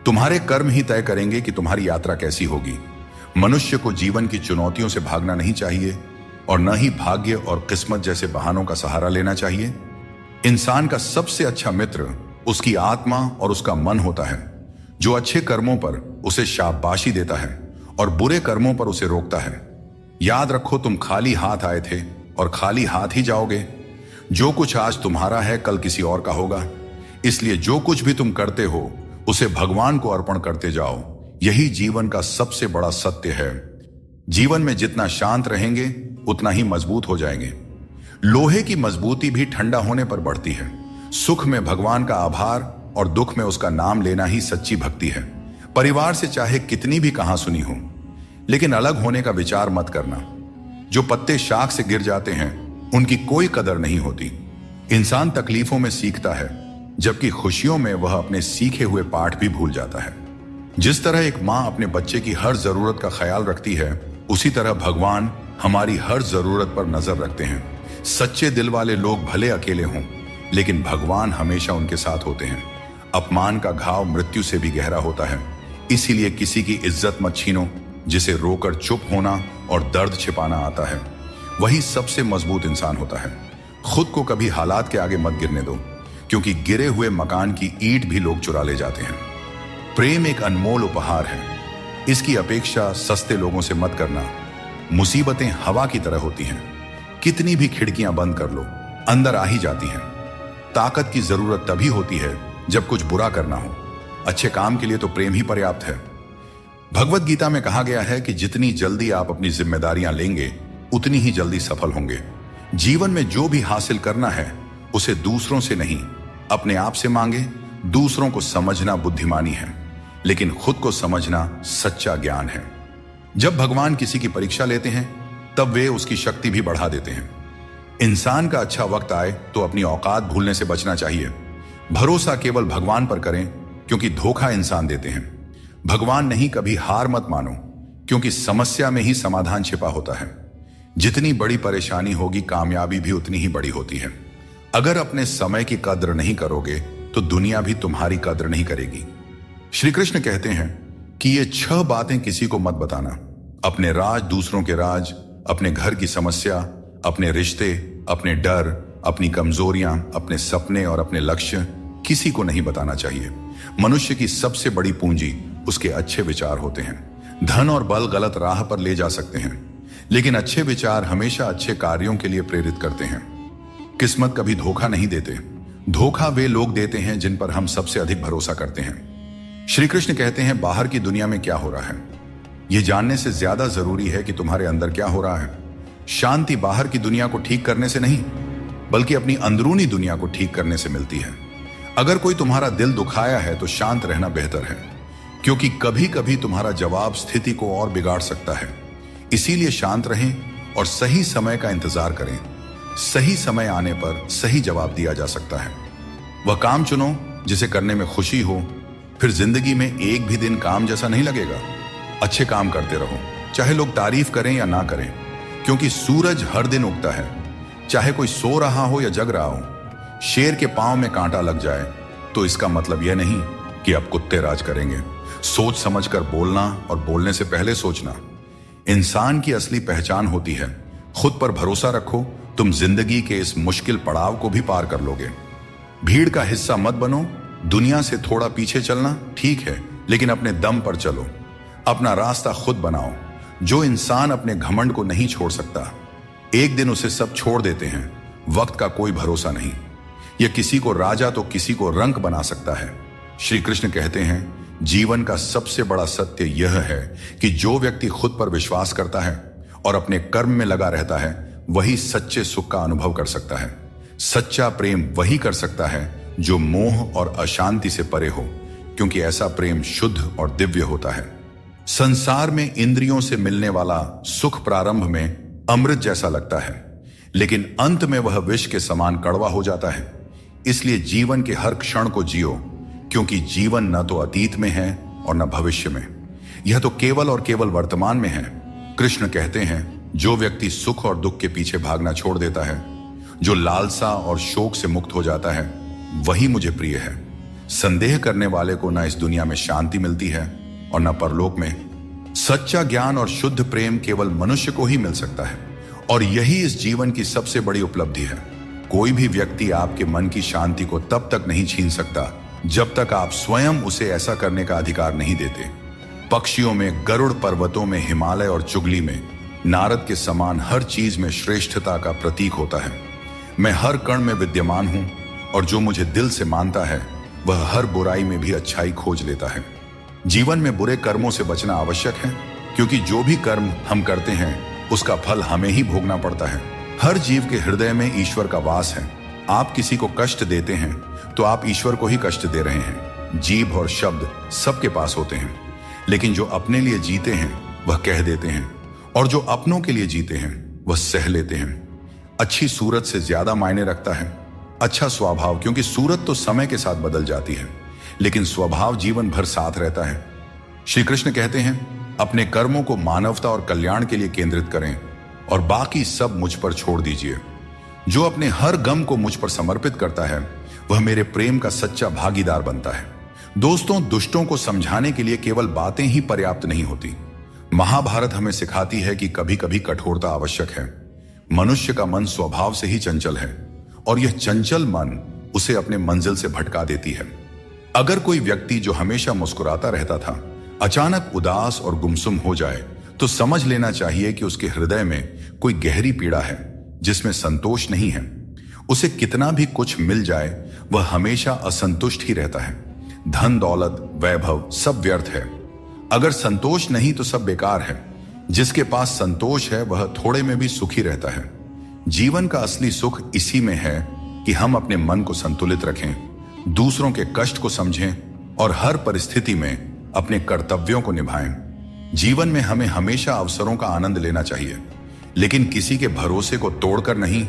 तुम्हारे कर्म ही तय करेंगे कि तुम्हारी यात्रा कैसी होगी। मनुष्य को जीवन की चुनौतियों से भागना नहीं चाहिए और न ही भाग्य और किस्मत जैसे बहानों का सहारा लेना चाहिए। इंसान का सबसे अच्छा मित्र उसकी आत्मा और उसका मन होता है, जो अच्छे कर्मों पर उसे शाबाशी देता है और बुरे कर्मों पर उसे रोकता है। याद रखो, तुम खाली हाथ आए थे और खाली हाथ ही जाओगे। जो कुछ आज तुम्हारा है कल किसी और का होगा, इसलिए जो कुछ भी तुम करते हो उसे भगवान को अर्पण करते जाओ। यही जीवन का सबसे बड़ा सत्य है। जीवन में जितना शांत रहेंगे उतना ही मजबूत हो जाएंगे। लोहे की मजबूती भी ठंडा होने पर बढ़ती है। सुख में भगवान का आभार और दुख में उसका नाम लेना ही सच्ची भक्ति है। परिवार से चाहे कितनी भी कहां सुनी हो, लेकिन अलग होने का विचार मत करना। जो पत्ते शाख से गिर जाते हैं उनकी कोई कदर नहीं होती। इंसान तकलीफों में सीखता है, जबकि खुशियों में वह अपने सीखे हुए पाठ भी भूल जाता है। जिस तरह एक माँ अपने बच्चे की हर जरूरत का ख्याल रखती है, उसी तरह भगवान हमारी हर जरूरत पर नजर रखते हैं। सच्चे दिल वाले लोग भले अकेले हों, लेकिन भगवान हमेशा उनके साथ होते हैं। अपमान का घाव मृत्यु से भी गहरा होता है, इसीलिए किसी की इज्जत मत छीनो। जिसे रोकर चुप होना और दर्द छिपाना आता है, वही सबसे मजबूत इंसान होता है। खुद को कभी हालात के आगे मत गिरने दो, क्योंकि गिरे हुए मकान की ईंट भी लोग चुरा ले जाते हैं। प्रेम एक अनमोल उपहार है, इसकी अपेक्षा सस्ते लोगों से मत करना। मुसीबतें हवा की तरह होती हैं, कितनी भी खिड़कियां बंद कर लो, अंदर आ ही जाती हैं। ताकत की जरूरत तभी होती है जब कुछ बुरा करना हो। अच्छे काम के लिए तो प्रेम ही पर्याप्त है। भगवत गीता में कहा गया है कि जितनी जल्दी आप अपनी जिम्मेदारियां लेंगे, उतनी ही जल्दी सफल होंगे। जीवन में जो भी हासिल करना है, उसे दूसरों से नहीं, अपने आप से मांगे। दूसरों को समझना बुद्धिमानी है, लेकिन खुद को समझना सच्चा ज्ञान है। जब भगवान किसी की परीक्षा लेते हैं, तब वे उसकी शक्ति भी बढ़ा देते हैं। इंसान का अच्छा वक्त आए तो अपनी औकात भूलने से बचना चाहिए। भरोसा केवल भगवान पर करें, क्योंकि धोखा इंसान देते हैं। भगवान नहीं, कभी हार मत मानो, क्योंकि समस्या में ही समाधान छिपा होता है। जितनी बड़ी परेशानी होगी, कामयाबी भी उतनी ही बड़ी होती है। अगर अपने समय की कद्र नहीं करोगे तो दुनिया भी तुम्हारी कद्र नहीं करेगी। श्री कृष्ण कहते हैं कि ये 6 बातें किसी को मत बताना। अपने राज, दूसरों के राज, अपने घर की समस्या, अपने रिश्ते, अपने डर, अपनी कमजोरियां, अपने सपने और अपने लक्ष्य किसी को नहीं बताना चाहिए। मनुष्य की सबसे बड़ी पूंजी उसके अच्छे विचार होते हैं। धन और बल गलत राह पर ले जा सकते हैं, लेकिन अच्छे विचार हमेशा अच्छे कार्यों के लिए प्रेरित करते हैं। किस्मत कभी धोखा नहीं देते। धोखा वे लोग देते हैं जिन पर हम सबसे अधिक भरोसा करते हैं। श्री कृष्ण कहते हैं, बाहर की दुनिया में क्या हो रहा है, यह जानने से ज्यादा जरूरी है कि तुम्हारे अंदर क्या हो रहा है। शांति बाहर की दुनिया को ठीक करने से नहीं, बल्कि अपनी अंदरूनी दुनिया को ठीक करने से मिलती है। अगर कोई तुम्हारा दिल दुखाया है तो शांत रहना बेहतर है, क्योंकि कभी कभी तुम्हारा जवाब स्थिति को और बिगाड़ सकता है। इसीलिए शांत रहें और सही समय का इंतजार करें। सही समय आने पर सही जवाब दिया जा सकता है। वह काम चुनो जिसे करने में खुशी हो, फिर जिंदगी में एक भी दिन काम जैसा नहीं लगेगा। अच्छे काम करते रहो, चाहे लोग तारीफ करें या ना करें, क्योंकि सूरज हर दिन उगता है, चाहे कोई सो रहा हो या जग रहा हो। शेर के पांव में कांटा लग जाए तो इसका मतलब यह नहीं कि अब कुत्ते राज करेंगे। सोच समझकर बोलना और बोलने से पहले सोचना इंसान की असली पहचान होती है। खुद पर भरोसा रखो, तुम जिंदगी के इस मुश्किल पड़ाव को भी पार कर लोगे। भीड़ का हिस्सा मत बनो। दुनिया से थोड़ा पीछे चलना ठीक है, लेकिन अपने दम पर चलो। अपना रास्ता खुद बनाओ। जो इंसान अपने घमंड को नहीं छोड़ सकता, एक दिन उसे सब छोड़ देते हैं। वक्त का कोई भरोसा नहीं। यह किसी को राजा तो किसी को रंक बना सकता है। श्री कृष्ण कहते हैं, जीवन का सबसे बड़ा सत्य यह है कि जो व्यक्ति खुद पर विश्वास करता है और अपने कर्म में लगा रहता है, वही सच्चे सुख का अनुभव कर सकता है। सच्चा प्रेम वही कर सकता है जो मोह और अशांति से परे हो, क्योंकि ऐसा प्रेम शुद्ध और दिव्य होता है। संसार में इंद्रियों से मिलने वाला सुख प्रारंभ में अमृत जैसा लगता है, लेकिन अंत में वह विष के समान कड़वा हो जाता है। इसलिए जीवन के हर क्षण को जियो, क्योंकि जीवन न तो अतीत में है और न भविष्य में, यह तो केवल और केवल वर्तमान में है। कृष्ण कहते हैं, जो व्यक्ति सुख और दुख के पीछे भागना छोड़ देता है, जो लालसा और शोक से मुक्त हो जाता है, वही मुझे प्रिय है। संदेह करने वाले को न इस दुनिया में शांति मिलती है और न परलोक में। सच्चा ज्ञान और शुद्ध प्रेम केवल मनुष्य को ही मिल सकता है, और यही इस जीवन की सबसे बड़ी उपलब्धि है। कोई भी व्यक्ति आपके मन की शांति को तब तक नहीं छीन सकता जब तक आप स्वयं उसे ऐसा करने का अधिकार नहीं देते। पक्षियों में गरुड़, पर्वतों में हिमालय और चुगली में नारद के समान हर चीज में श्रेष्ठता का प्रतीक होता है। मैं हर कण में विद्यमान हूं, और जो मुझे दिल से मानता है वह हर बुराई में भी अच्छाई खोज लेता है। जीवन में बुरे कर्मों से बचना आवश्यक है, क्योंकि जो भी कर्म हम करते हैं उसका फल हमें ही भोगना पड़ता है। हर जीव के हृदय में ईश्वर का वास है। आप किसी को कष्ट देते हैं तो आप ईश्वर को ही कष्ट दे रहे हैं। जीभ और शब्द सबके पास होते हैं, लेकिन जो अपने लिए जीते हैं वह कह देते हैं, और जो अपनों के लिए जीते हैं वह सह लेते हैं। अच्छी सूरत से ज्यादा मायने रखता है अच्छा स्वभाव, क्योंकि सूरत तो समय के साथ बदल जाती है, लेकिन स्वभाव जीवन भर साथ रहता है। श्री कृष्ण कहते हैं, अपने कर्मों को मानवता और कल्याण के लिए केंद्रित करें और बाकी सब मुझ पर छोड़ दीजिए। जो अपने हर गम को मुझ पर समर्पित करता है वह मेरे प्रेम का सच्चा भागीदार बनता है। दोस्तों, दुष्टों को समझाने के लिए केवल बातें ही पर्याप्त नहीं होती। महाभारत हमें सिखाती है कि कभी कभी कठोरता आवश्यक है। मनुष्य का मन स्वभाव से ही चंचल है, और यह चंचल मन उसे अपने मंजिल से भटका देती है। अगर कोई व्यक्ति जो हमेशा मुस्कुराता रहता था अचानक उदास और गुमसुम हो जाए तो समझ लेना चाहिए कि उसके हृदय में कोई गहरी पीड़ा है जिसमें संतोष नहीं है। उसे कितना भी कुछ मिल जाए वह हमेशा असंतुष्ट ही रहता है। धन, दौलत, वैभव सब व्यर्थ है। अगर संतोष नहीं तो सब बेकार है। जिसके पास संतोष है वह थोड़े में भी सुखी रहता है। जीवन का असली सुख इसी में है कि हम अपने मन को संतुलित रखें, दूसरों के कष्ट को समझें और हर परिस्थिति में अपने कर्तव्यों को निभाएं। जीवन में हमें हमेशा अवसरों का आनंद लेना चाहिए, लेकिन किसी के भरोसे को तोड़कर नहीं।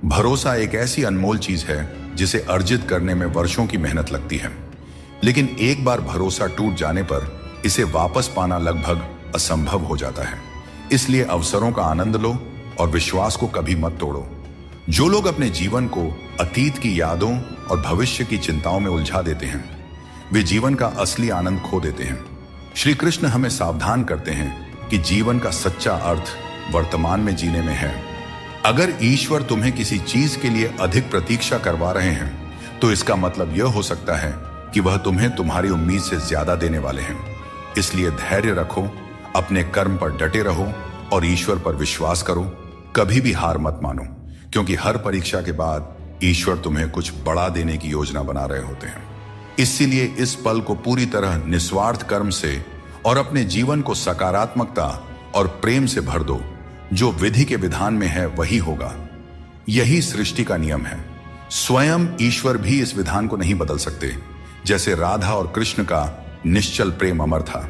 भरोसा एक ऐसी अनमोल चीज है जिसे अर्जित करने में वर्षों की मेहनत लगती है, लेकिन एक बार भरोसा टूट जाने पर इसे वापस पाना लगभग असंभव हो जाता है। इसलिए अवसरों का आनंद लो और विश्वास को कभी मत तोड़ो। जो लोग अपने जीवन को अतीत की यादों और भविष्य की चिंताओं में उलझा देते हैं वे जीवन का असली आनंद खो देते हैं। श्री कृष्ण हमें सावधान करते हैं कि जीवन का सच्चा अर्थ वर्तमान में जीने में है। अगर ईश्वर तुम्हें किसी चीज के लिए अधिक प्रतीक्षा करवा रहे हैं तो इसका मतलब यह हो सकता है कि वह तुम्हें तुम्हारी उम्मीद से ज्यादा देने वाले हैं। इसलिए धैर्य रखो, अपने कर्म पर डटे रहो और ईश्वर पर विश्वास करो। कभी भी हार मत मानो, क्योंकि हर परीक्षा के बाद ईश्वर तुम्हें कुछ बड़ा देने की योजना बना रहे होते हैं। इसीलिए इस पल को पूरी तरह निस्वार्थ कर्म से और अपने जीवन को सकारात्मकता और प्रेम से भर दो। जो विधि के विधान में है वही होगा। यही सृष्टि का नियम है। स्वयं ईश्वर भी इस विधान को नहीं बदल सकते। जैसे राधा और कृष्ण का निश्चल प्रेम अमर था,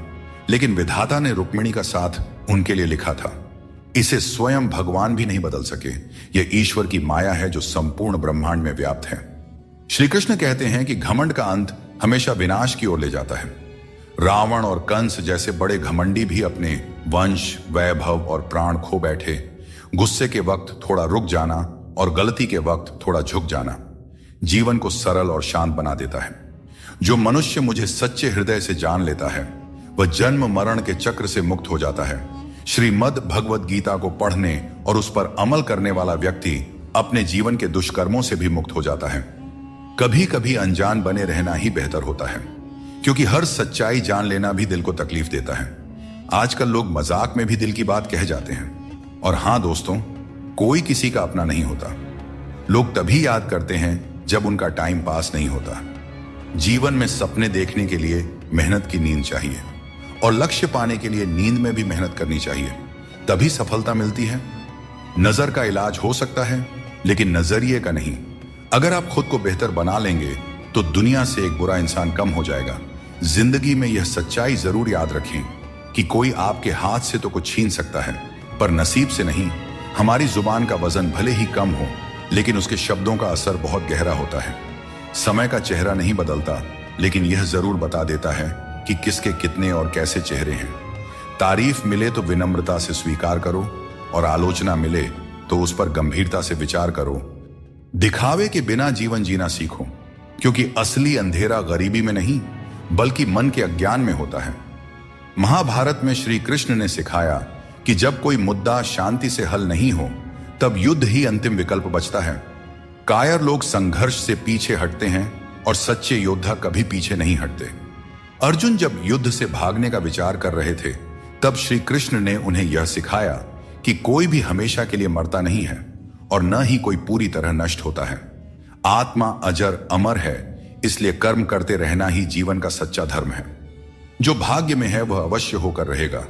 लेकिन विधाता ने रुक्मिणी का साथ उनके लिए लिखा था। इसे स्वयं भगवान भी नहीं बदल सके। यह ईश्वर की माया है जो संपूर्ण ब्रह्मांड में व्याप्त है। श्री कृष्ण कहते हैं कि घमंड का अंत हमेशा विनाश की ओर ले जाता है। रावण और कंस जैसे बड़े घमंडी भी अपने वंश, वैभव और प्राण खो बैठे। गुस्से के वक्त थोड़ा रुक जाना और गलती के वक्त थोड़ा झुक जाना जीवन को सरल और शांत बना देता है। जो मनुष्य मुझे सच्चे हृदय से जान लेता है वह जन्म मरण के चक्र से मुक्त हो जाता है। श्रीमद् भगवद गीता को पढ़ने और उस पर अमल करने वाला व्यक्ति अपने जीवन के दुष्कर्मों से भी मुक्त हो जाता है। कभी कभी अनजान बने रहना ही बेहतर होता है, क्योंकि हर सच्चाई जान लेना भी दिल को तकलीफ देता है। आजकल लोग मजाक में भी दिल की बात कह जाते हैं। और हां दोस्तों, कोई किसी का अपना नहीं होता। लोग तभी याद करते हैं जब उनका टाइम पास नहीं होता। जीवन में सपने देखने के लिए मेहनत की नींद चाहिए, और लक्ष्य पाने के लिए नींद में भी मेहनत करनी चाहिए, तभी सफलता मिलती है। नजर का इलाज हो सकता है, लेकिन नजरिए का नहीं। अगर आप खुद को बेहतर बना लेंगे तो दुनिया से एक बुरा इंसान कम हो जाएगा। जिंदगी में यह सच्चाई जरूर याद रखें कि कोई आपके हाथ से तो कुछ छीन सकता है, पर नसीब से नहीं। हमारी जुबान का वजन भले ही कम हो, लेकिन उसके शब्दों का असर बहुत गहरा होता है। समय का चेहरा नहीं बदलता, लेकिन यह जरूर बता देता है कि किसके कितने और कैसे चेहरे हैं। तारीफ मिले तो विनम्रता से स्वीकार करो, और आलोचना मिले तो उस पर गंभीरता से विचार करो। दिखावे के बिना जीवन जीना सीखो। क्योंकि असली अंधेरा गरीबी में नहीं बल्कि मन के अज्ञान में होता है। महाभारत में श्री कृष्ण ने सिखाया कि जब कोई मुद्दा शांति से हल नहीं हो तब युद्ध ही अंतिम विकल्प बचता है। कायर लोग संघर्ष से पीछे हटते हैं और सच्चे योद्धा कभी पीछे नहीं हटते। अर्जुन जब युद्ध से भागने का विचार कर रहे थे तब श्री कृष्ण ने उन्हें यह सिखाया कि कोई भी हमेशा के लिए मरता नहीं है और न ही कोई पूरी तरह नष्ट होता है। आत्मा अजर अमर है, इसलिए कर्म करते रहना ही जीवन का सच्चा धर्म है। जो भाग्य में है वह अवश्य होकर रहेगा,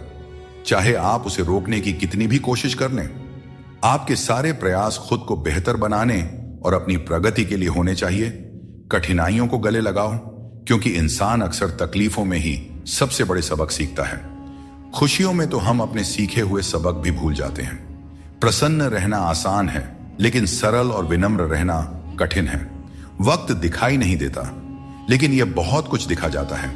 चाहे आप उसे रोकने की कितनी भी कोशिश कर लें। आपके सारे प्रयास खुद को बेहतर बनाने और अपनी प्रगति के लिए होने चाहिए। कठिनाइयों को गले लगाओ, क्योंकि इंसान अक्सर तकलीफों में ही सबसे बड़े सबक सीखता है। खुशियों में तो हम अपने सीखे हुए सबक भी भूल जाते हैं। प्रसन्न रहना आसान है, लेकिन सरल और विनम्र रहना कठिन है। वक्त दिखाई नहीं देता, लेकिन यह बहुत कुछ दिखा जाता है।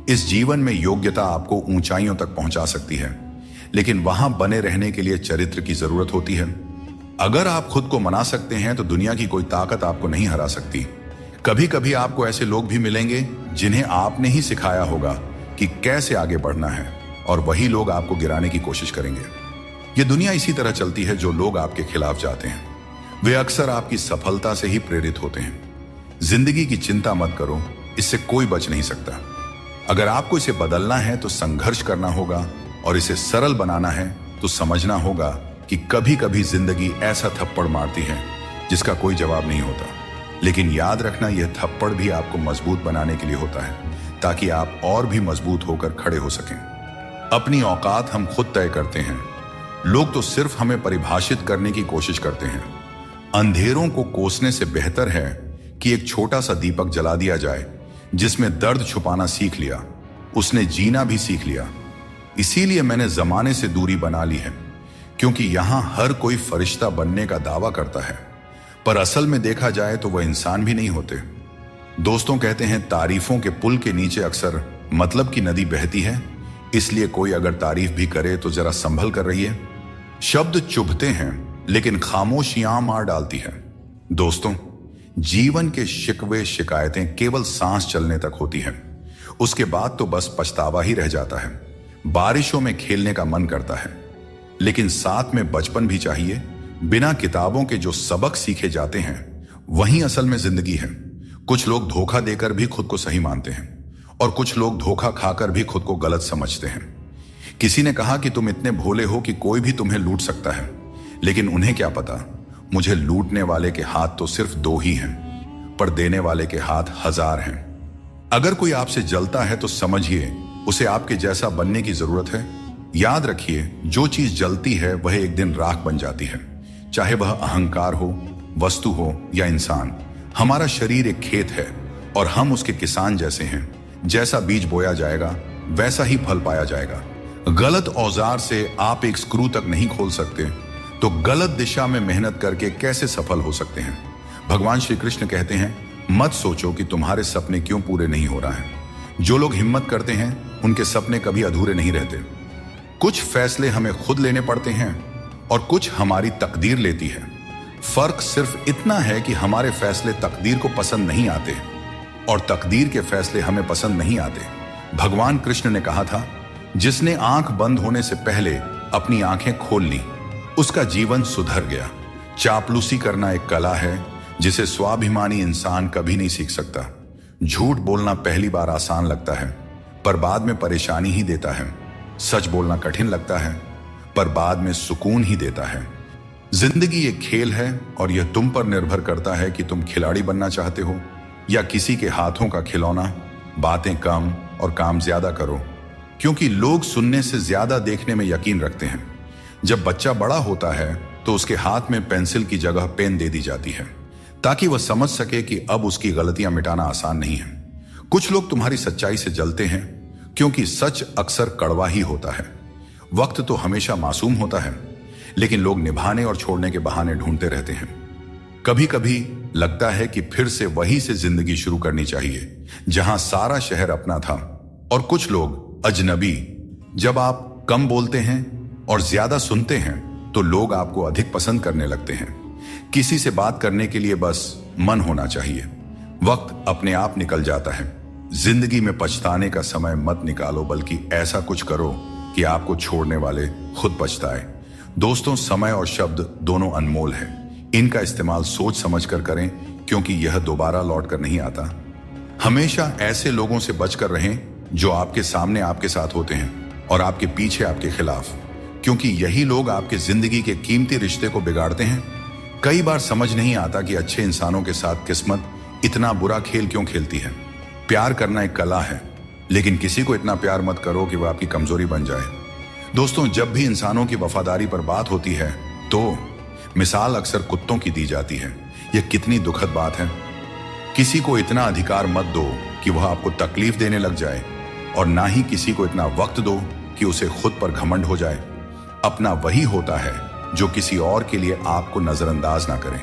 इस जीवन में योग्यता आपको ऊंचाइयों तक पहुंचा सकती है, लेकिन वहां बने रहने के लिए चरित्र की जरूरत होती है। अगर आप खुद को मना सकते हैं तो दुनिया की कोई ताकत आपको नहीं हरा सकती। कभी कभी आपको ऐसे लोग भी मिलेंगे जिन्हें आपने ही सिखाया होगा कि कैसे आगे बढ़ना है, और वही लोग आपको गिराने की कोशिश करेंगे। ये दुनिया इसी तरह चलती है। जो लोग आपके खिलाफ जाते हैं वे अक्सर आपकी सफलता से ही प्रेरित होते हैं। जिंदगी की चिंता मत करो, इससे कोई बच नहीं सकता। अगर आपको इसे बदलना है तो संघर्ष करना होगा, और इसे सरल बनाना है तो समझना होगा कि कभी कभी जिंदगी ऐसा थप्पड़ मारती है जिसका कोई जवाब नहीं होता। लेकिन याद रखना, यह थप्पड़ भी आपको मजबूत बनाने के लिए होता है, ताकि आप और भी मजबूत होकर खड़े हो सकें। अपनी औकात हम खुद तय करते हैं, लोग तो सिर्फ हमें परिभाषित करने की कोशिश करते हैं। अंधेरों को कोसने से बेहतर है कि एक छोटा सा दीपक जला दिया जाए। जिसमें दर्द छुपाना सीख लिया, उसने जीना भी सीख लिया। इसीलिए मैंने जमाने से दूरी बना ली है, क्योंकि यहां हर कोई फरिश्ता बनने का दावा करता है, पर असल में देखा जाए तो वह इंसान भी नहीं होते। दोस्तों कहते हैं तारीफों के पुल के नीचे अक्सर मतलब की नदी बहती है, इसलिए कोई अगर तारीफ भी करे तो जरा संभल कर रहिए। शब्द चुभते हैं, लेकिन खामोशियां मार डालती है। दोस्तों, जीवन के शिकवे शिकायतें केवल सांस चलने तक होती हैं, उसके बाद तो बस पछतावा ही रह जाता है। बारिशों में खेलने का मन करता है, लेकिन साथ में बचपन भी चाहिए। बिना किताबों के जो सबक सीखे जाते हैं वही असल में जिंदगी है। कुछ लोग धोखा देकर भी खुद को सही मानते हैं, और कुछ लोग धोखा खाकर भी खुद को गलत समझते हैं। किसी ने कहा कि तुम इतने भोले हो कि कोई भी तुम्हें लूट सकता है, लेकिन उन्हें क्या पता, मुझे लूटने वाले के हाथ तो सिर्फ 2 ही हैं, पर देने वाले के हाथ 1000 हैं। अगर कोई आपसे जलता है तो समझिए उसे आपके जैसा बनने की जरूरत है। याद रखिए, जो चीज जलती है वह एक दिन राख बन जाती है, चाहे वह अहंकार हो, वस्तु हो या इंसान। हमारा शरीर एक खेत है और हम उसके किसान जैसे हैं। जैसा बीज बोया जाएगा वैसा ही फल पाया जाएगा। गलत औजार से आप एक स्क्रू तक नहीं खोल सकते, तो गलत दिशा में मेहनत करके कैसे सफल हो सकते हैं। भगवान श्री कृष्ण कहते हैं, मत सोचो कि तुम्हारे सपने क्यों पूरे नहीं हो रहा है। जो लोग हिम्मत करते हैं उनके सपने कभी अधूरे नहीं रहते। कुछ फैसले हमें खुद लेने पड़ते हैं और कुछ हमारी तकदीर लेती है। फर्क सिर्फ इतना है कि हमारे फैसले तकदीर को पसंद नहीं आते और तकदीर के फैसले हमें पसंद नहीं आते। भगवान कृष्ण ने कहा था, जिसने आंख बंद होने से पहले अपनी आंखें खोल ली उसका जीवन सुधर गया। चापलूसी करना एक कला है जिसे स्वाभिमानी इंसान कभी नहीं सीख सकता। झूठ बोलना पहली बार आसान लगता है, पर बाद में परेशानी ही देता है। सच बोलना कठिन लगता है, पर बाद में सुकून ही देता है। जिंदगी एक खेल है और यह तुम पर निर्भर करता है कि तुम खिलाड़ी बनना चाहते हो या किसी के हाथों का खिलौना। बातें कम और काम ज्यादा करो, क्योंकि लोग सुनने से ज्यादा देखने में यकीन रखते हैं। जब बच्चा बड़ा होता है तो उसके हाथ में पेंसिल की जगह पेन दे दी जाती है, ताकि वह समझ सके कि अब उसकी गलतियां मिटाना आसान नहीं है। कुछ लोग तुम्हारी सच्चाई से जलते हैं, क्योंकि सच अक्सर कड़वा ही होता है। वक्त तो हमेशा मासूम होता है, लेकिन लोग निभाने और छोड़ने के बहाने ढूंढते रहते हैं। कभी कभी लगता है कि फिर से वहीं से जिंदगी शुरू करनी चाहिए जहां सारा शहर अपना था और कुछ लोग अजनबी। जब आप कम बोलते हैं और ज्यादा सुनते हैं तो लोग आपको अधिक पसंद करने लगते हैं। किसी से बात करने के लिए बस मन होना चाहिए। वक्त अपने आप निकल जाता है। जिंदगी में पछताने का समय मत निकालो, बल्कि ऐसा कुछ करो कि आपको छोड़ने वाले खुद पछताए। दोस्तों, समय और शब्द दोनों अनमोल है। इनका इस्तेमाल सोच समझकर करें, क्योंकि यह दोबारा लौट कर नहीं आता। हमेशा ऐसे लोगों से बचकर रहें जो आपके सामने आपके साथ होते हैं और आपके पीछे आपके खिलाफ, क्योंकि यही लोग आपके जिंदगी के कीमती रिश्ते को बिगाड़ते हैं। कई बार समझ नहीं आता कि अच्छे इंसानों के साथ किस्मत इतना बुरा खेल क्यों खेलती है। प्यार करना एक कला है, लेकिन किसी को इतना प्यार मत करो कि वह आपकी कमजोरी बन जाए। दोस्तों, जब भी इंसानों की वफादारी पर बात होती है तो मिसाल अक्सर कुत्तों की दी जाती है। यह कितनी दुखद बात है। किसी को इतना अधिकार मत दो कि वह आपको तकलीफ देने लग जाए, और ना ही किसी को इतना वक्त दो कि उसे खुद पर घमंड हो जाए। अपना वही होता है जो किसी और के लिए आपको नजरअंदाज ना करें।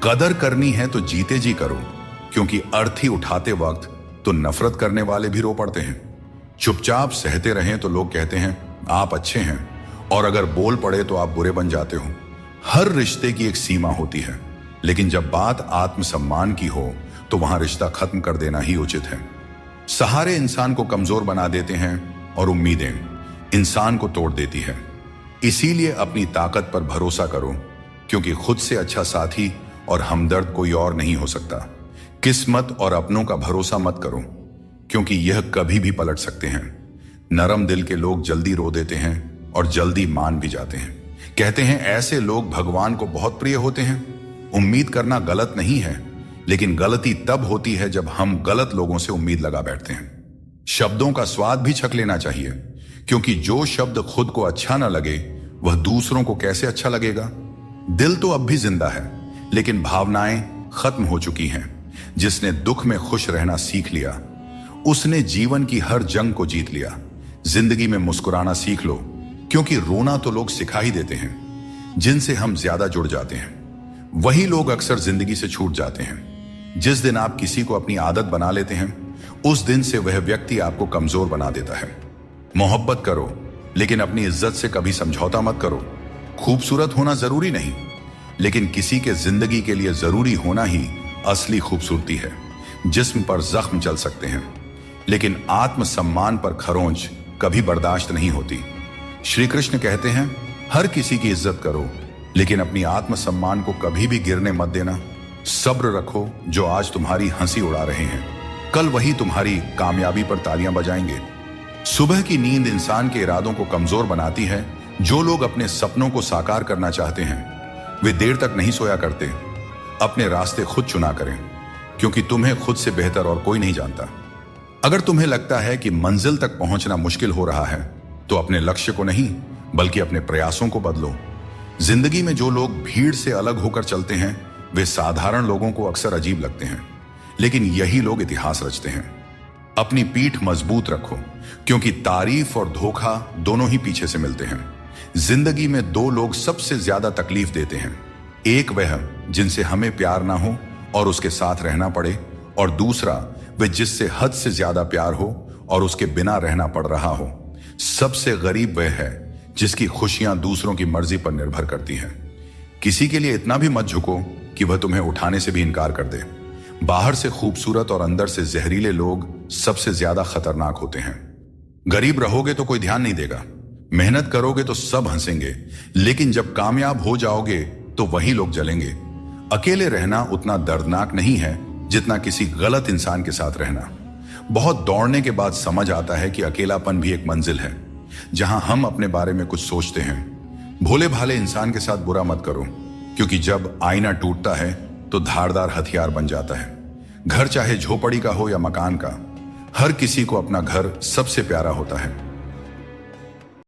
कदर करनी है तो जीते जी करो, क्योंकि अर्थी उठाते वक्त तो नफरत करने वाले भी रो पड़ते हैं। चुपचाप सहते रहें तो लोग कहते हैं आप अच्छे हैं, और अगर बोल पड़े तो आप बुरे बन जाते हो। हर रिश्ते की एक सीमा होती है, लेकिन जब बात आत्मसम्मान की हो तो वहां रिश्ता खत्म कर देना ही उचित है। सहारे इंसान को कमजोर बना देते हैं और उम्मीदें इंसान को तोड़ देती है। इसीलिए अपनी ताकत पर भरोसा करो, क्योंकि खुद से अच्छा साथी और हमदर्द कोई और नहीं हो सकता। किस्मत और अपनों का भरोसा मत करो, क्योंकि यह कभी भी पलट सकते हैं। नरम दिल के लोग जल्दी रो देते हैं और जल्दी मान भी जाते हैं। कहते हैं ऐसे लोग भगवान को बहुत प्रिय होते हैं। उम्मीद करना गलत नहीं है, लेकिन गलती तब होती है जब हम गलत लोगों से उम्मीद लगा बैठते हैं। शब्दों का स्वाद भी चख लेना चाहिए, क्योंकि जो शब्द खुद को अच्छा ना लगे वह दूसरों को कैसे अच्छा लगेगा। दिल तो अब भी जिंदा है, लेकिन भावनाएं खत्म हो चुकी हैं। जिसने दुख में खुश रहना सीख लिया, उसने जीवन की हर जंग को जीत लिया। जिंदगी में मुस्कुराना सीख लो, क्योंकि रोना तो लोग सिखा ही देते हैं। जिनसे हम ज्यादा जुड़ जाते हैं वही लोग अक्सर जिंदगी से छूट जाते हैं। जिस दिन आप किसी को अपनी आदत बना लेते हैं, उस दिन से वह व्यक्ति आपको कमजोर बना देता है। मोहब्बत करो, लेकिन अपनी इज्जत से कभी समझौता मत करो। खूबसूरत होना जरूरी नहीं, लेकिन किसी के जिंदगी के लिए जरूरी होना ही असली खूबसूरती है। जिस्म पर जख्म चल सकते हैं, लेकिन आत्मसम्मान पर खरोंच कभी बर्दाश्त नहीं होती। श्री कृष्ण कहते हैं हर किसी की इज्जत करो, लेकिन अपनी आत्मसम्मान को कभी भी गिरने मत देना। सब्र रखो, जो आज तुम्हारी हंसी उड़ा रहे हैं कल वही तुम्हारी कामयाबी पर तालियां बजाएंगे। सुबह की नींद इंसान के इरादों को कमजोर बनाती है। जो लोग अपने सपनों को साकार करना चाहते हैं वे देर तक नहीं सोया करते। अपने रास्ते खुद चुना करें, क्योंकि तुम्हें खुद से बेहतर और कोई नहीं जानता। अगर तुम्हें लगता है कि मंजिल तक पहुंचना मुश्किल हो रहा है, तो अपने लक्ष्य को नहीं बल्कि अपने प्रयासों को बदलो। जिंदगी में जो लोग भीड़ से अलग होकर चलते हैं वे साधारण लोगों को अक्सर अजीब लगते हैं, लेकिन यही लोग इतिहास रचते हैं। अपनी पीठ मजबूत रखो, क्योंकि तारीफ और धोखा दोनों ही पीछे से मिलते हैं। जिंदगी में दो लोग सबसे ज्यादा तकलीफ देते हैं। एक वह जिनसे हमें प्यार ना हो और उसके साथ रहना पड़े, और दूसरा वह जिससे हद से ज्यादा प्यार हो और उसके बिना रहना पड़ रहा हो। सबसे गरीब वह है जिसकी खुशियां दूसरों की मर्जी पर निर्भर करती हैं। किसी के लिए इतना भी मत झुको कि वह तुम्हें उठाने से भी इनकार कर दे। बाहर से खूबसूरत और अंदर से जहरीले लोग सबसे ज्यादा खतरनाक होते हैं। गरीब रहोगे तो कोई ध्यान नहीं देगा, मेहनत करोगे तो सब हंसेंगे, लेकिन जब कामयाब हो जाओगे तो वही लोग जलेंगे। अकेले रहना उतना दर्दनाक नहीं है जितना किसी गलत इंसान के साथ रहना। बहुत दौड़ने के बाद समझ आता है कि अकेलापन भी एक मंजिल है, जहां हम अपने बारे में कुछ सोचते हैं। भोले भाले इंसान के साथ बुरा मत करो, क्योंकि जब आईना टूटता है तो धारदार हथियार बन जाता है। घर चाहे झोपड़ी का हो या मकान का, हर किसी को अपना घर सबसे प्यारा होता है।